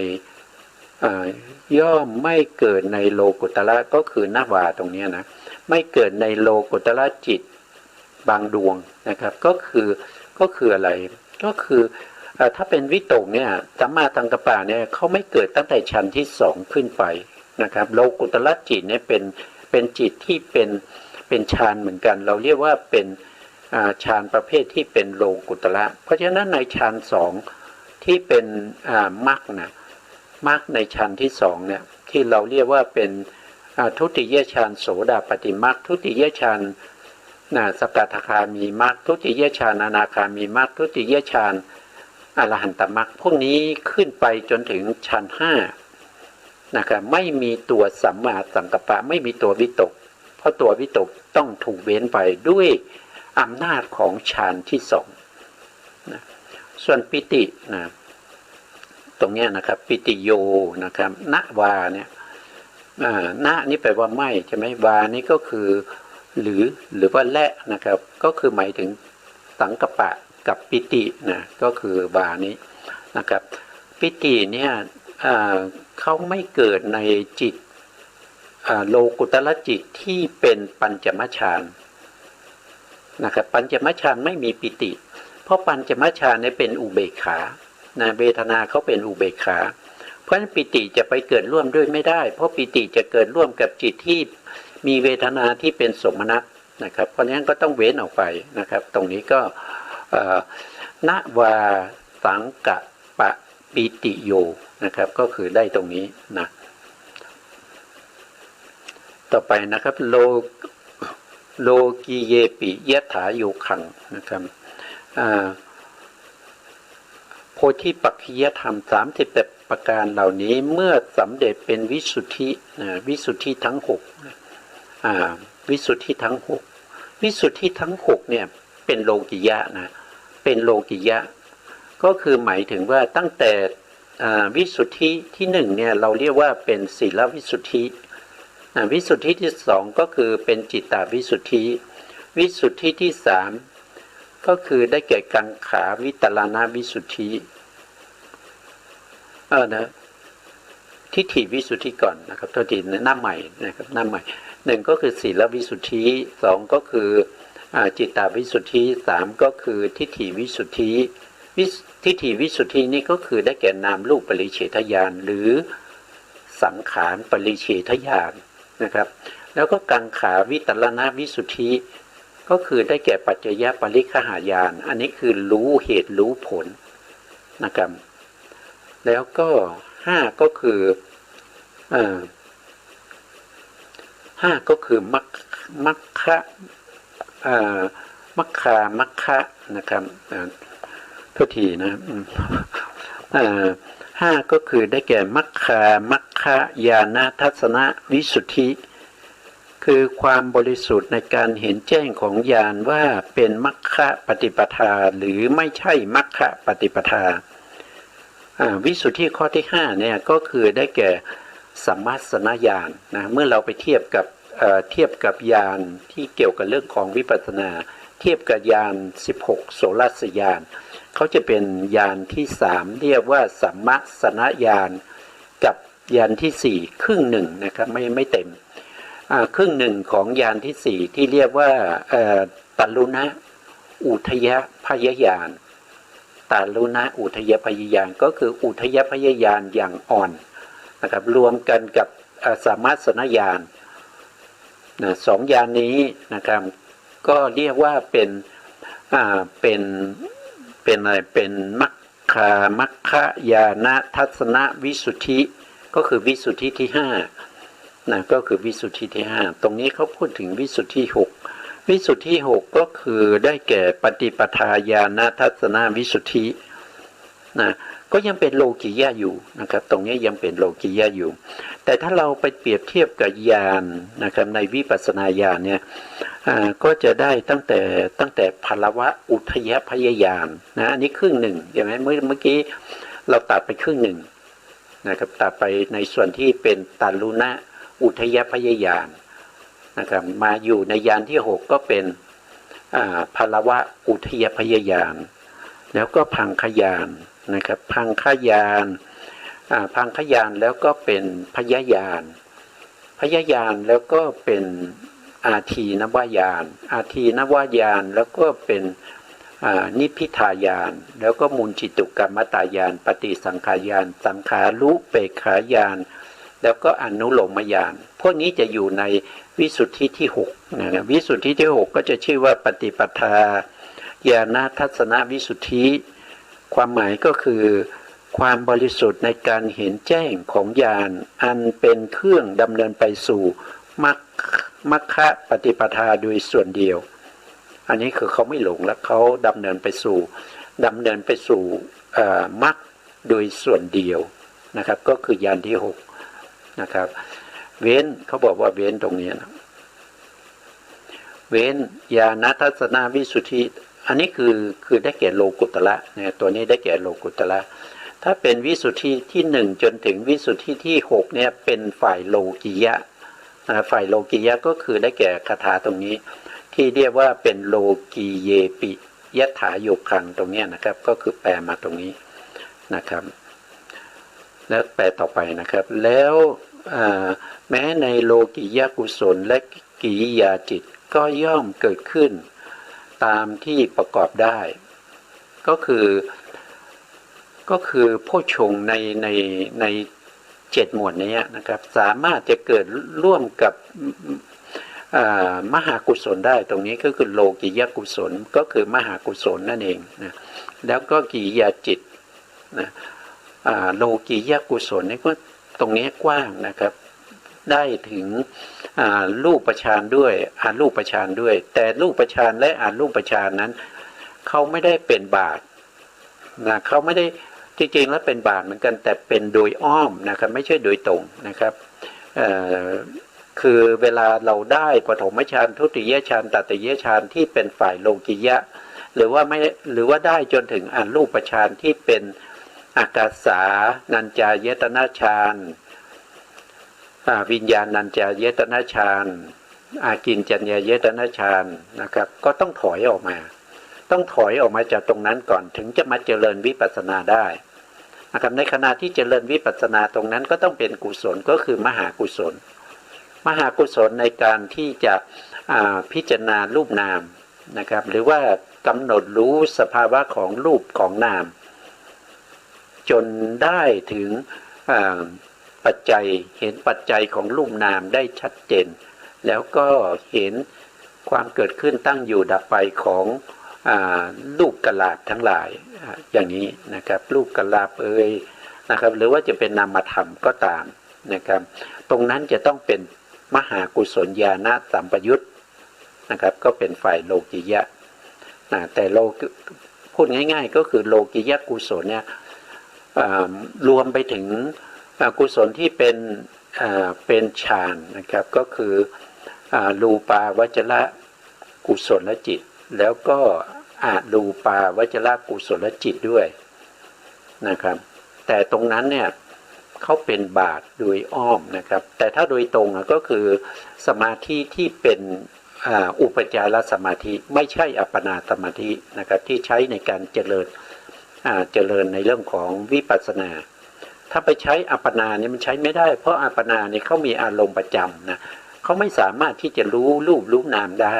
ย่อมไม่เกิดในโลกุตละก็คือณวาตรงนี้นะไม่เกิดในโลกุตละจิตบางดวงนะครับก็คืออะไรก็คือถ้าเป็นวิตกเนี่ยสัมมาสังกัปปะเนี่ยเขาไม่เกิดตั้งแต่ชั้นที่สองขึ้นไปนะครับโลกุตละจิตเนี่ยเป็นจิตที่เป็นฌานเหมือนกันเราเรียกว่าเป็นฌานประเภทที่เป็นโลกุตละเพราะฉะนั้นในฌานสองที่เป็นมรรคนะมรรคในฌานที่สองเนี่ยที่เราเรียกว่าเป็นทุติยฌานโสดาปัตติมรรคทุติยฌานสกทาคามีมรรคทุติยฌานอนาคามีมรรคทุติยฌานอรหันตมรรคพวกนี้ขึ้นไปจนถึงฌานห้านะครับไม่มีตัวสัมมาสังกัปปะไม่มีตัววิตกเพราะตัววิตกต้องถูกเว้นไปด้วยอำนาจของฌานที่สองนะส่วนปิตินะตรงนี้นะครับปิติโยนะครับณวาเนี่ยณนี่แปลว่าไม่ใช่ไหมวานี่ก็คือหรือว่าและนะครับก็คือหมายถึงสังกัปปะกับปิตินะก็คือบานี้นะครับปิติเนี่ยเขาไม่เกิดในจิตโลกุตละจิตที่เป็นปัญจมฌานนะครับปัญจมฌานไม่มีปิติเพราะปัญจมฌานเนี่ยเป็นอุเบกขานะเวทนาเขาเป็นอุเบกขาเพราะฉะนั้นปิติจะไปเกิดร่วมด้วยไม่ได้เพราะปิติจะเกิดร่วมกับจิตที่มีเวทนาที่เป็นสมนัตนะครับเพราะฉะนั้นก็ต้องเว้นออกไปนะครับตรงนี้ก็ณวาสังกัปปะปิติโยนะครับก็คือได้ตรงนี้นะต่อไปนะครับโลกีเยปิยถาโยคังนะครับโพธิปักขิยธรรม38ประการเหล่านี้เมื่อสำเร็จเป็นวิสุทธิทั้ง6วิสุทธิทั้ง6วิสุทธิทั้ง6เนี่ยเป็นโลกิยะนะเป็นโลกิยะก็คือหมายถึงว่าตั้งแต่วิสุทธิที่1เนี่ยเราเรียกว่าเป็นศีลวิสุทธิวิสุทธิที่2ก็คือเป็นจิตตวิสุทธิวิสุทธิที่3ก็คือได้แก่กังขาวิตรณวิสุทธินะทิฏฐิวิสุทธิก่อนนะครับตัวทีหน้าใหม่นะครับหน้าใหม่1ก็คือศีลวิสุทธิ2ก็คือจิตตวิสุทธิ3ก็คือทิฏฐิวิสุทธิทิฏฐิวิสุทธินี่ก็คือได้แก่นามรูปปริเฉทญาณหรือสังขารปริเฉทญาณนะครับแล้วก็กังขาวิตรณวิสุทธิก็คือได้แก่ปัจจยปริฆหายานอันนี้คือรู้เหตุรู้ผลนะครับแล้วก็5ก็คือ5ก็คือมัคคะมัคคะนะครับโทษทีนะ5ก็คือได้แก่มัคคะญาณทัศนวิสุทธิคือความบริสุทธิ์ในการเห็นแจ้งของญาณว่าเป็นมัคคะปฏิปทาหรือไม่ใช่มัคคะปฏิปทาวิสุทธิข้อที่5เนี่ยก็คือได้แก่สัมมัสสนญาณนะเมื่อเราไปเทียบกับญาณที่เกี่ยวกับเรื่องของวิปัสสนาเทียบกับญาณ16โสรัสญาณเขาจะเป็นญาณที่3เรียกว่าสัมมัสสนญาณกับญาณที่4ครึ่งหนึ่งนะครับไม่เต็มครึ่งหนึ่งของญาณที่4ที่เรียกว่าตัลลุนะอุทยพยญาณตัลลุนะอุทยพยญาณก็คืออุทยพยญาณอย่างอ่อนนะครับรวมกันกับสัมมัสสนญาณ2ญาณนี้นะครับก็เรียกว่าเป็น เป็นอะไรเป็นมัคคายานทัศนวิสุทธิก็คือวิสุทธิที่ห้านะก็คือวิสุทธิที่ห้าตรงนี้เขาพูดถึงวิสุทธิหกวิสุทธิหกก็คือได้แก่ปฏิปทาญาณทัศนวิสุทธินะก็ยังเป็นโลกิยะอยู่นะครับตรงนี้ยังเป็นโลกิยะอยู่แต่ถ้าเราไปเปรียบเทียบกับญาณนะครับในวิปัสสนาญาณเนี่ยก็จะได้ตั้งแต่ภลวะอุทยพยญาณนะอันนี้ครึ่งหนึ่งใช่ไหมเมื่อกี้เราตัดไปครึ่งหนึ่งนะครับตัดไปในส่วนที่เป็นตัลลุณะอุทยพยญาณนะครับมาอยู่ในญาณที่หกก็เป็นภลวะอุทยพยญาณแล้วก็พังคญาณนะครับพังคญาณพังคญาณแล้วก็เป็นพยญาณแล้วก็เป็นอาทีนวญาณแล้วก็เป็นนิพพิทายานแล้วก็มูลจิตุกรรมตายานปฏิสังขายานสังขารุเปกขายานแล้วก็อนุโลมญาณพวกนี้จะอยู่ในวิสุทธิที่หกนะวิสุทธิที่หกก็จะชื่อว่าปฏิปทาญาณทัศนวิสุทธิความหมายก็คือความบริสุทธิ์ในการเห็นแจ้งของญาณอันเป็นเครื่องดำเนินไปสู่มัคคะปฏิปทาโดยส่วนเดียวอันนี้คือเขาไม่หลงแล้วเขาดำเนินไปสู่มรรคโดยส่วนเดียวนะครับก็คือญาณที่หกนะครับเว้นเขาบอกว่าเว้นตรงนี้นะเว้นญาณทัศนวิสุทธิอันนี้คือได้แก่โลกุตระเนี่ยตัวนี้ได้แก่โลกุตระถ้าเป็นวิสุทธิที่หนึ่งจนถึงวิสุทธิที่หกเนี่ยเป็นฝ่ายโลกิยะฝ่ายโลกิยะก็คือได้แก่คาถาตรงนี้ที่เรียกว่าเป็นโลกีเยปิยถาโยคังตรงนี้นะครับก็คือแปลมาตรงนี้นะครับแล้วแปลต่อไปนะครับแล้วแม้ในโลกิยกุศลและกิริยาจิตก็ย่อมเกิดขึ้นตามที่ประกอบได้ก็คือโพชฌงค์ในเจ็ดหมวดนี้นะครับสามารถจะเกิดร่วมกับมหากุศลได้ตรงนี้ก็คือโลกิยกุศลก็คือมหากุศลนั่นเองนะแล้วก็กิริยาจิตนะโลกิยกุศลนี่ก็ตรงนี้กว้างนะครับได้ถึงรูปฌานด้วยอรูปฌานด้วยแต่รูปฌานและอรูปฌานนั้นเขาไม่ได้เป็นบาตนะเขาไม่ได้จริงๆแล้วเป็นบาตเหมือนกันแต่เป็นโดยอ้อมนะครับไม่ใช่โดยตรงนะครับคือเวลาเราได้ปฐมฌานทุติยฌานตติยฌานที่เป็นฝ่ายโลกิยะหรือว่าได้จนถึงอรูปฌานที่เป็นอากาสานัญจายตนะฌานวิญญาณัญจายตนะฌานอากิญจัญญายตนะฌานนะครับก็ต้องถอยออกมาจากตรงนั้นก่อนถึงจะมาเจริญวิปัสสนาได้นะครับในขณะที่เจริญวิปัสสนาตรงนั้นก็ต้องเป็นกุศลก็คือมหากุศลในการที่จะพิจารณารูปนามนะครับหรือว่ากำหนดรู้สภาวะของรูปของนามจนได้ถึงปัจจัยเห็นปัจจัยของรูปนามได้ชัดเจนแล้วก็เห็นความเกิดขึ้นตั้งอยู่ดับไปของรูปกลาบทั้งหลายอย่างนี้นะครับรูปกลาบนะครับหรือว่าจะเป็นนามธรรมก็ตามนะครับตรงนั้นจะต้องเป็นมหากุศลญาณสัมปยุตนะครับก็เป็นฝ่ายโลกิยะแต่พูดง่ายๆก็คือโลกิยะกุศลเนี่ยรวมไปถึงกุศลที่เป็นฌานนะครับก็คือรูปาวจรกุศลจิตแล้วก็อารูปาวจรกุศลจิตด้วยนะครับแต่ตรงนั้นเนี่ยเขาเป็นบาตโดยอ้อมนะครับแต่ถ้าโดยตรงก็คือสมาธิที่เป็นอุปจารสมาธิไม่ใช่อัปปนาสมาธินะครับที่ใช้ในการเจริญในเรื่องของวิปัสสนาถ้าไปใช้อัปปนาเนี่ยมันใช้ไม่ได้เพราะอัปปนาเนี่ยเขามีอารมณ์ประจำนะเขาไม่สามารถที่จะรู้รูปรู้นามได้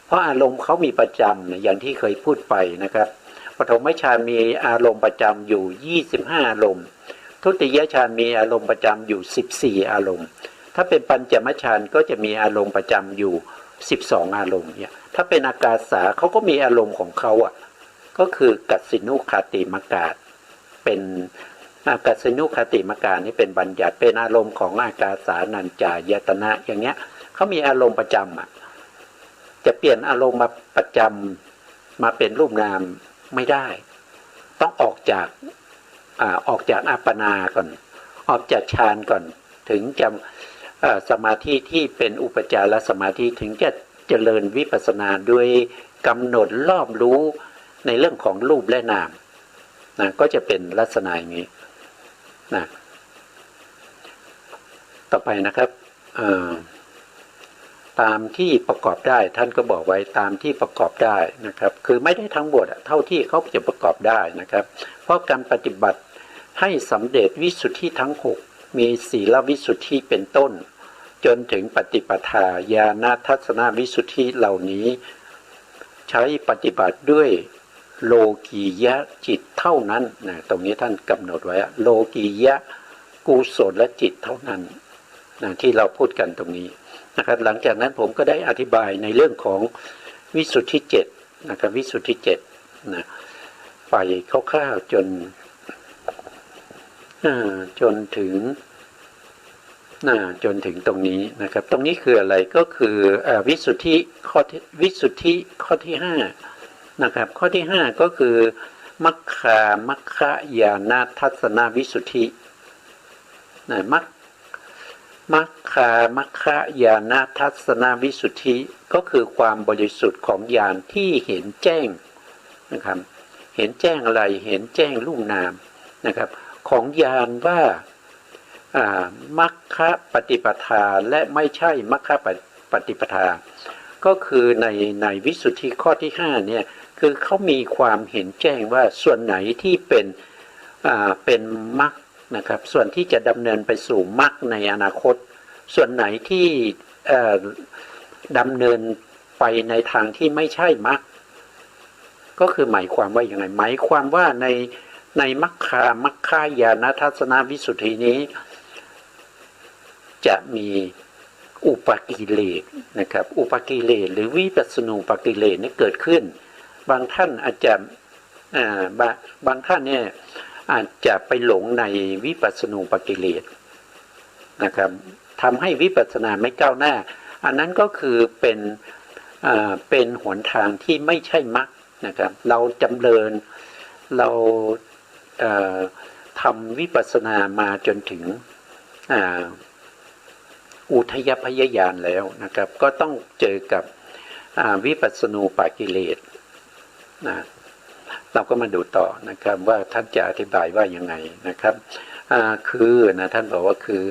เพราะอารมณ์เขามีประจำอย่างที่เคยพูดไปนะครับปฐมฌานมีอารมณ์ประจำอยู่25อารมณ์ทุติยฌานมีอารมณ์ประจำอยู่14อารมณ์ถ้าเป็นปัญจมฌานก็จะมีอารมณ์ประจำอยู่ 12อารมณ์เนี่ยถ้าเป็นอากาสาเขาก็มีอารมณ์ของเขาอ่ะก็คือกัสสินุคติมกาศเป็นกัสสินุคติมกาศนี่เป็นบัญญัติเป็นอารมณ์ของอากาสานัญจายตนะอย่างเงี้ยเขามีอารมณ์ประจำอ่ะจะเปลี่ยนอารมณ์มาประจำมาเป็นรูปนามไม่ได้ต้องออกจากอัปปนาก่อนออกจากฌานก่อนถึงจะสมาธิที่เป็นอุปจารสมาธิถึงจะเจริญวิปัสสนาโดยกำหนดรอบรู้ในเรื่องของรูปและนามนะก็จะเป็นลักษณะอย่างนี้นะต่อไปนะครับตามที่ประกอบได้ท่านก็บอกไว้ตามที่ประกอบได้นะครับคือไม่ได้ทั้งหมดเท่าที่เขาจะประกอบได้นะครับเพราะการปฏิบัติให้สำเร็จวิสุทธิทั้ง6มีศีลวิสุทธิเป็นต้นจนถึงปฏิปทาญาณทัศนวิสุทธิเหล่านี้ใช้ปฏิบัติด้วยโลกียะจิตเท่านั้นนะตรงนี้ท่านกำหนดไว้โลกียะกุศลและจิตเท่านั้นนะที่เราพูดกันตรงนี้นะครับหลังจากนั้นผมก็ได้อธิบายในเรื่องของวิสุทธิ7นะครับวิสุทธิ7นะไปคร่าวๆจนถึงตรงนี้นะครับตรงนี้คืออะไรก็คือวิสุทธิข้อที่5นะครับข้อที่5ก็คือมัคคญาณทัศนวิสุทธินะมัคคญาณทัศนวิสุทธิก็คือความบริสุทธิ์ของญาณที่เห็นแจ้งนะครับเห็นแจ้งอะไรเห็นแจ้งรูปนามนะครับของญาณว่ามัคคะปฏิปทาและไม่ใช่มัคคะปฏิปทาก็คือในวิสุทธิข้อที่5เนี่ยคือเขามีความเห็นแจ้งว่าส่วนไหนที่เป็นมรรคนะครับส่วนที่จะดำเนินไปสู่มรรคในอนาคตส่วนไหนที่ดำเนินไปในทางที่ไม่ใช่มรรคก็คือหมายความว่าอย่างไรหมายความว่าในมัคคญาณทัศนวิสุทธินี้จะมีอุปกิเลสนะครับอุปกิเลสหรือวิปัสสนูปกิเลสนี่เกิดขึ้นบางท่านอาจจะบางท่านเนี่ยอาจจะไปหลงในวิปัสสนูปกิเลสนะครับทำให้วิปัสสนาไม่ก้าวหน้าอันนั้นก็คือเป็นหนทางที่ไม่ใช่มรรคนะครับเราจำเริญเราทำวิปัสสนามาจนถึงอุทยพยญาณแล้วนะครับก็ต้องเจอกับวิปัสสนูปกิเลสนะเราก็มาดูต่อนะครับว่าท่านจะอธิบายว่ายังไงนะครับคือนะท่านบอกว่าคือ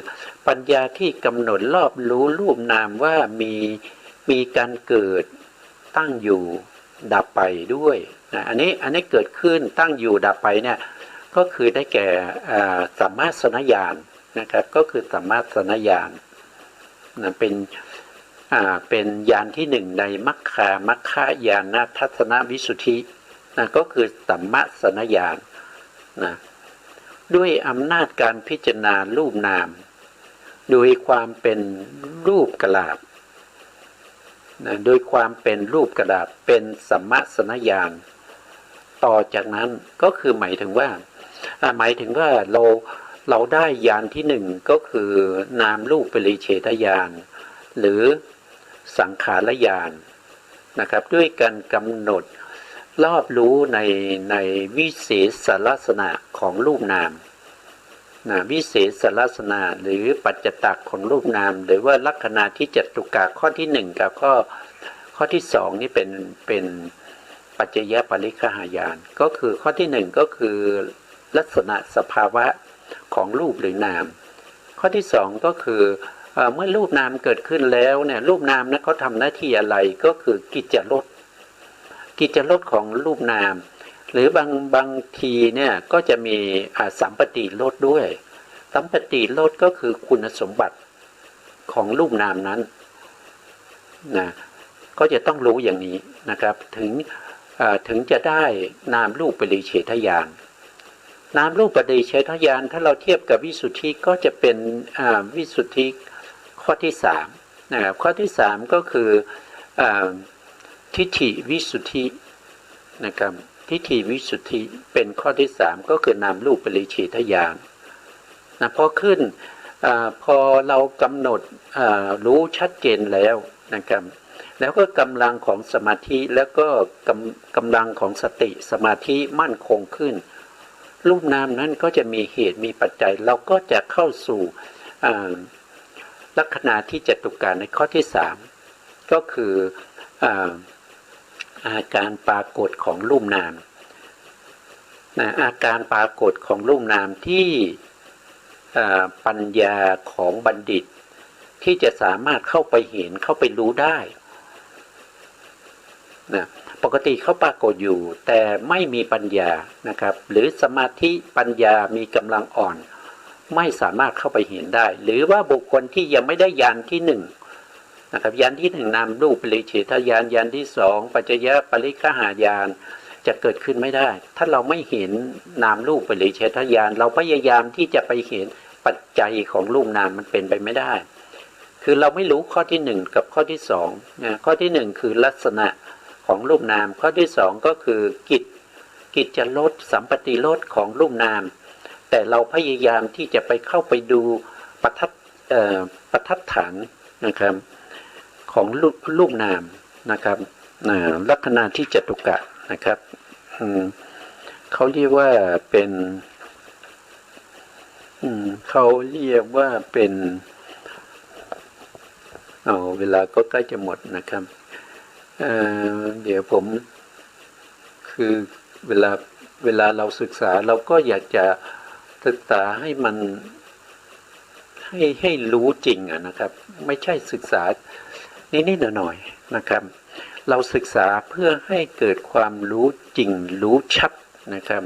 ปัญญาที่กำหนดรอบรู้รูปนามว่ามีการเกิดตั้งอยู่ดับไปด้วยนะอันนี้เกิดขึ้นตั้งอยู่ดับไปเนี่ยก็คือได้แก่สัมมาสนญาณนะครับก็คือสัมมาสนญาณนะเป็นญาณที่1ในมัคคญาณทัศนวิสุทธินะก็คือสัมมาสนญาณนะด้วยอำนาจการพิจารณารูปนามโดยความเป็นรูปกลาภนะโดยความเป็นรูปกลาภเป็นสัมมาสนญาณต่อจากนั้นก็คือหมายถึงว่าเราได้ญาณที่1ก็คือนามรูปปริเฉทญาณหรือสังขารญาณนะครับด้วยการกำหนดรอบรู้ในวิเศษลักษณะของรูปนามนะวิเศษลักษณะหรือปัจจตักของรูปนามหรือว่าลักษณะที่จตุกะข้อที่1กับข้อที่2นี่เป็นปัจจยปริคหายานก็คือข้อที่1ก็คือลักษณะสภาวะของรูปหรือนามข้อที่2ก็คือเมื่อรูปนามเกิดขึ้นแล้วเนี่ยรูปนามนั้นเขาทำหน้าที่อะไรก็คือกิจลดของรูปนามหรือบางทีเนี่ยก็จะมีสัมปติลดด้วยสัมปติลดก็คือคุณสมบัติของรูปนามนั้นนะก็จะต้องรู้อย่างนี้นะครับถึงจะได้นามรูปปริเฉทญาณนามรูปปริเฉทญาณถ้าเราเทียบกับวิสุทธิก็จะเป็นวิสุทธิข้อที่3นะครับข้อที่3ก็คือ อ่าทิฏฐิวิสุทธินะครับทิฏฐิวิสุทธิเป็นข้อที่สามก็คือนามรูปปริฉีทญาณนะพอขึ้นพอเรากำหนดรู้ชัดเจนแล้วนะครับแล้วก็กำลังของสมาธิแล้วก็กำลังของสติสมาธิมั่นคงขึ้นรูปนามนั้นก็จะมีเหตุมีปัจจัยเราก็จะเข้าสู่ลักษณะที่จตุการในข้อที่สามก็คืออาการปรากฏของรูปนามอาการปรากฏของรูปนามที่ปัญญาของบัณฑิตที่จะสามารถเข้าไปเห็นเข้าไปรู้ได้นะปกติเขาปรากฏอยู่แต่ไม่มีปัญญานะครับหรือสมาธิปัญญามีกำลังอ่อนไม่สามารถเข้าไปเห็นได้หรือว่าบุคคลที่ยังไม่ได้ญาณที่หนึ่งนะครับญาณที่หนึ่งนามรูปปริฉีทญาณญาณที่สองปัจจยปริฆหายานจะเกิดขึ้นไม่ได้ถ้าเราไม่เห็นนามรูปปริฉีทญาณเราพยายามที่จะไปเห็นปัจจัยของรูปนามมันเป็นไปไม่ได้คือเราไม่รู้ข้อที่หนึ่งกับข้อที่สองข้อที่หนึ่งคือลักษณะของรูปนามข้อที่สองก็คือกิจลดสัมปติลดของรูปนามแต่เราพยายามที่จะไปเข้าไปดูปัจจัฐานนะครับของรูปนามนะครับลักษณะที่จตุกะนะครับเขาเรียกว่าเป็นเขาเรียกว่าเป็นเวลาก็ใกล้จะหมดนะครับเดี๋ยวผมคือเวลาเราศึกษาเราก็อยากจะศึกษาให้มันให้รู้จริงนะครับไม่ใช่ศึกษานิดๆหน่อยๆนะครับเราศึกษาเพื่อให้เกิดความรู้จริงรู้ชัดนะครับ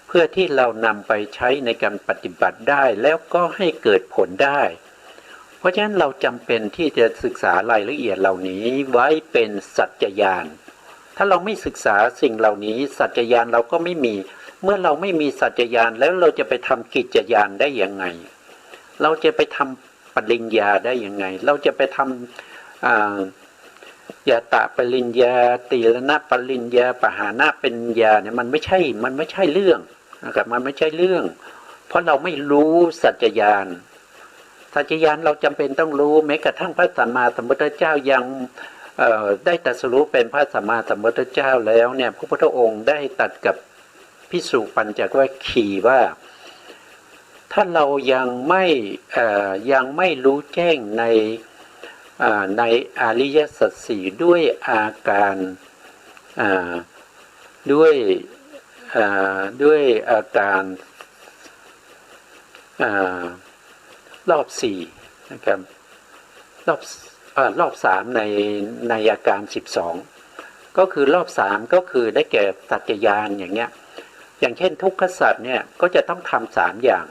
เพื่อที่เรานำไปใช้ในการปฏิบัติได้แล้วก็ให้เกิดผลได้เพราะฉะนั้นเราจำเป็นที่จะศึกษารายละเอียดเหล่านี้ไว้เป็นสัจจญาณถ้าเราไม่ศึกษาสิ่งเหล่านี้สัจจญาณเราก็ไม่มีเมื่อเราไม่มีสัจจญาณแล้วเราจะไปทำกิจญาณได้ยังไงเราจะไปทำปริญญาได้ยังไงเราจะไปทำยาตะปริญญาตีรณปริญญาปหานะปริญญาเนี่ยมันไม่ใช่เรื่องนะครับมันไม่ใช่เรื่องเพราะเราไม่รู้สัจจญาณสัจจญาณเราจำเป็นต้องรู้แม้กระทั่งพระสัมมาสัมพุทธเจ้ายังได้ตรัสรู้เป็นพระสัมมาสัมพุทธเจ้าแล้วเนี่ยพระพุทธองค์ได้ตรัสกับภิกษุปัญจวัคคีย์ว่าถ้าเรายังไม่รู้แจ้งในอริยสัจสี่ด้วยอาการด้วยอาการรอบสี่นะครับรอบสามในอาการ12ก็คือรอบสามก็คือได้แก่สัจจญาณอย่างเงี้ยอย่างเช่นทุกขสัจเนี่ยก็จะต้องทำ3อย่าง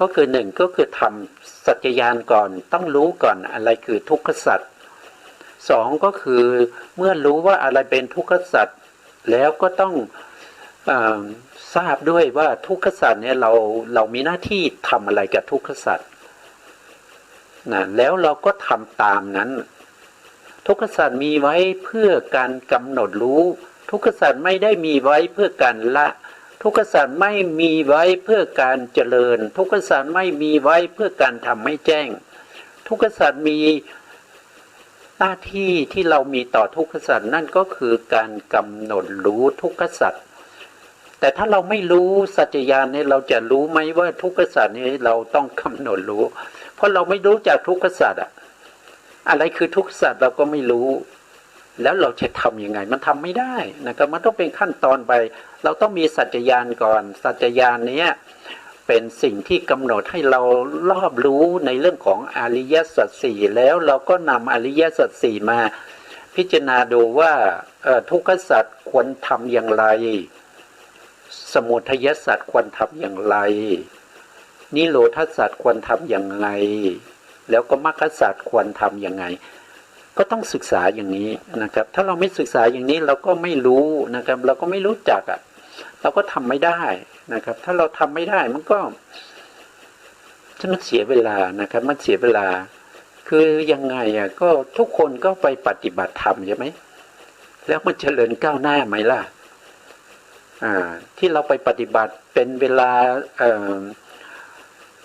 ก็คือหนึ่งก็คือทำสัจจญาณก่อนต้องรู้ก่อนอะไรคือทุกขสัจสองก็คือเมื่อรู้ว่าอะไรเป็นทุกขสัจแล้วก็ต้องทราบด้วยว่าทุกขสัจเนี่ยเรามีหน้าที่ทำอะไรกับทุกขสัจนะแล้วเราก็ทำตามนั้นทุกขสัจมีไว้เพื่อการกำหนดรู้ทุกขสัจไม่ได้มีไว้เพื่อการละทุกขสัจไม่มีไว้เพื่อการเจริญทุกขสัจไม่มีไว้เพื่อการทำให้แจ้งทุกขสัจมีหน้าที่ที่เรามีต่อทุกขสัจนั่นก็คือการกำหนดรู้ทุกขสัจแต่ถ้าเราไม่รู้สัจจญาณเนี่ยเราจะรู้ไหมว่าทุกขสัจนี้เราต้องกำหนดรู้เพราะเราไม่รู้จากทุกขสัจอะไรคือทุกขสัจเราก็ไม่รู้แล้วเราจะทำยังไงมันทำไม่ได้นะครับมันต้องเป็นขั้นตอนไปเราต้องมีสัจจญาณก่อนสัจจญาณนี้เป็นสิ่งที่กำหนดให้เรารอบรู้ในเรื่องของอริยสัจสี่แล้วเราก็นำอริยสัจสี่มาพิจารณาดูว่าทุกขสัจควรทำอย่างไรสมุทัยสัจควรทำอย่างไรนิโรธสัจควรทำอย่างไรแล้วก็มรรคสัจควรทำอย่างไรก็ต้องศึกษาอย่างนี้นะครับถ้าเราไม่ศึกษาอย่างนี้เราก็ไม่รู้นะครับเราก็ไม่รู้จักเราก็ทำไม่ได้นะครับถ้าเราทำไม่ได้มันก็เสียเวลานะครับมันเสียเวลา คือยังไงอ่ะก็ทุกคนก็ไปปฏิบัติธรรมใช่ไหมแล้วมันเจริญก้าวหน้าไหมล่ะที่เราไปปฏิบัติเป็นเวลา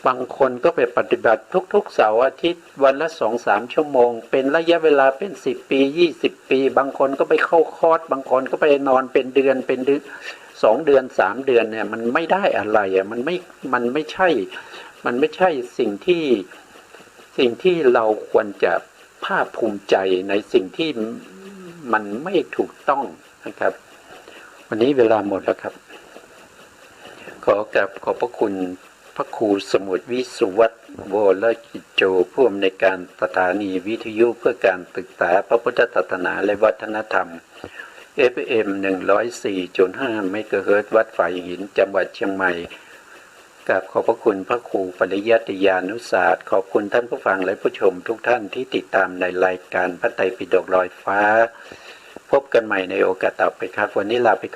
บางคนก็ไปปฏิบัติทุกๆเสาร์อาทิตย์วันละ2-3 ชั่วโมงเป็นระยะเวลาเป็น10 ปี20 ปีบางคนก็ไปเข้าคอร์สบางคนก็ไปนอนเป็นเดือน2 เดือน3 เดือนเนี่ยมันไม่ได้อะไรอ่ะมันไม่ใช่สิ่งที่เราควรจะภาคภูมิใจในสิ่งที่มันไม่ถูกต้องนะครับวันนี้เวลาหมดแล้วครับขอบพระคุณพระครูสมุทรวิสุวัฒน์วรกิจโจผู้อำนวยการสถานีวิทยุเพื่อการศึกษาพระพุทธศาสนาและวัฒนธรรม FM 104.5 เมกะเฮิรตซ์วัดฝ่ายหินจังหวัดเชียงใหม่กับขอบพระคุณพระครูปริยัติยานุศาสตร์ขอบคุณท่านผู้ฟังและผู้ชมทุกท่านที่ติดตามในรายการพระไตรปิฎกลอยฟ้าพบกันใหม่ในโอกาสต่อไปครับวันนี้ลาไป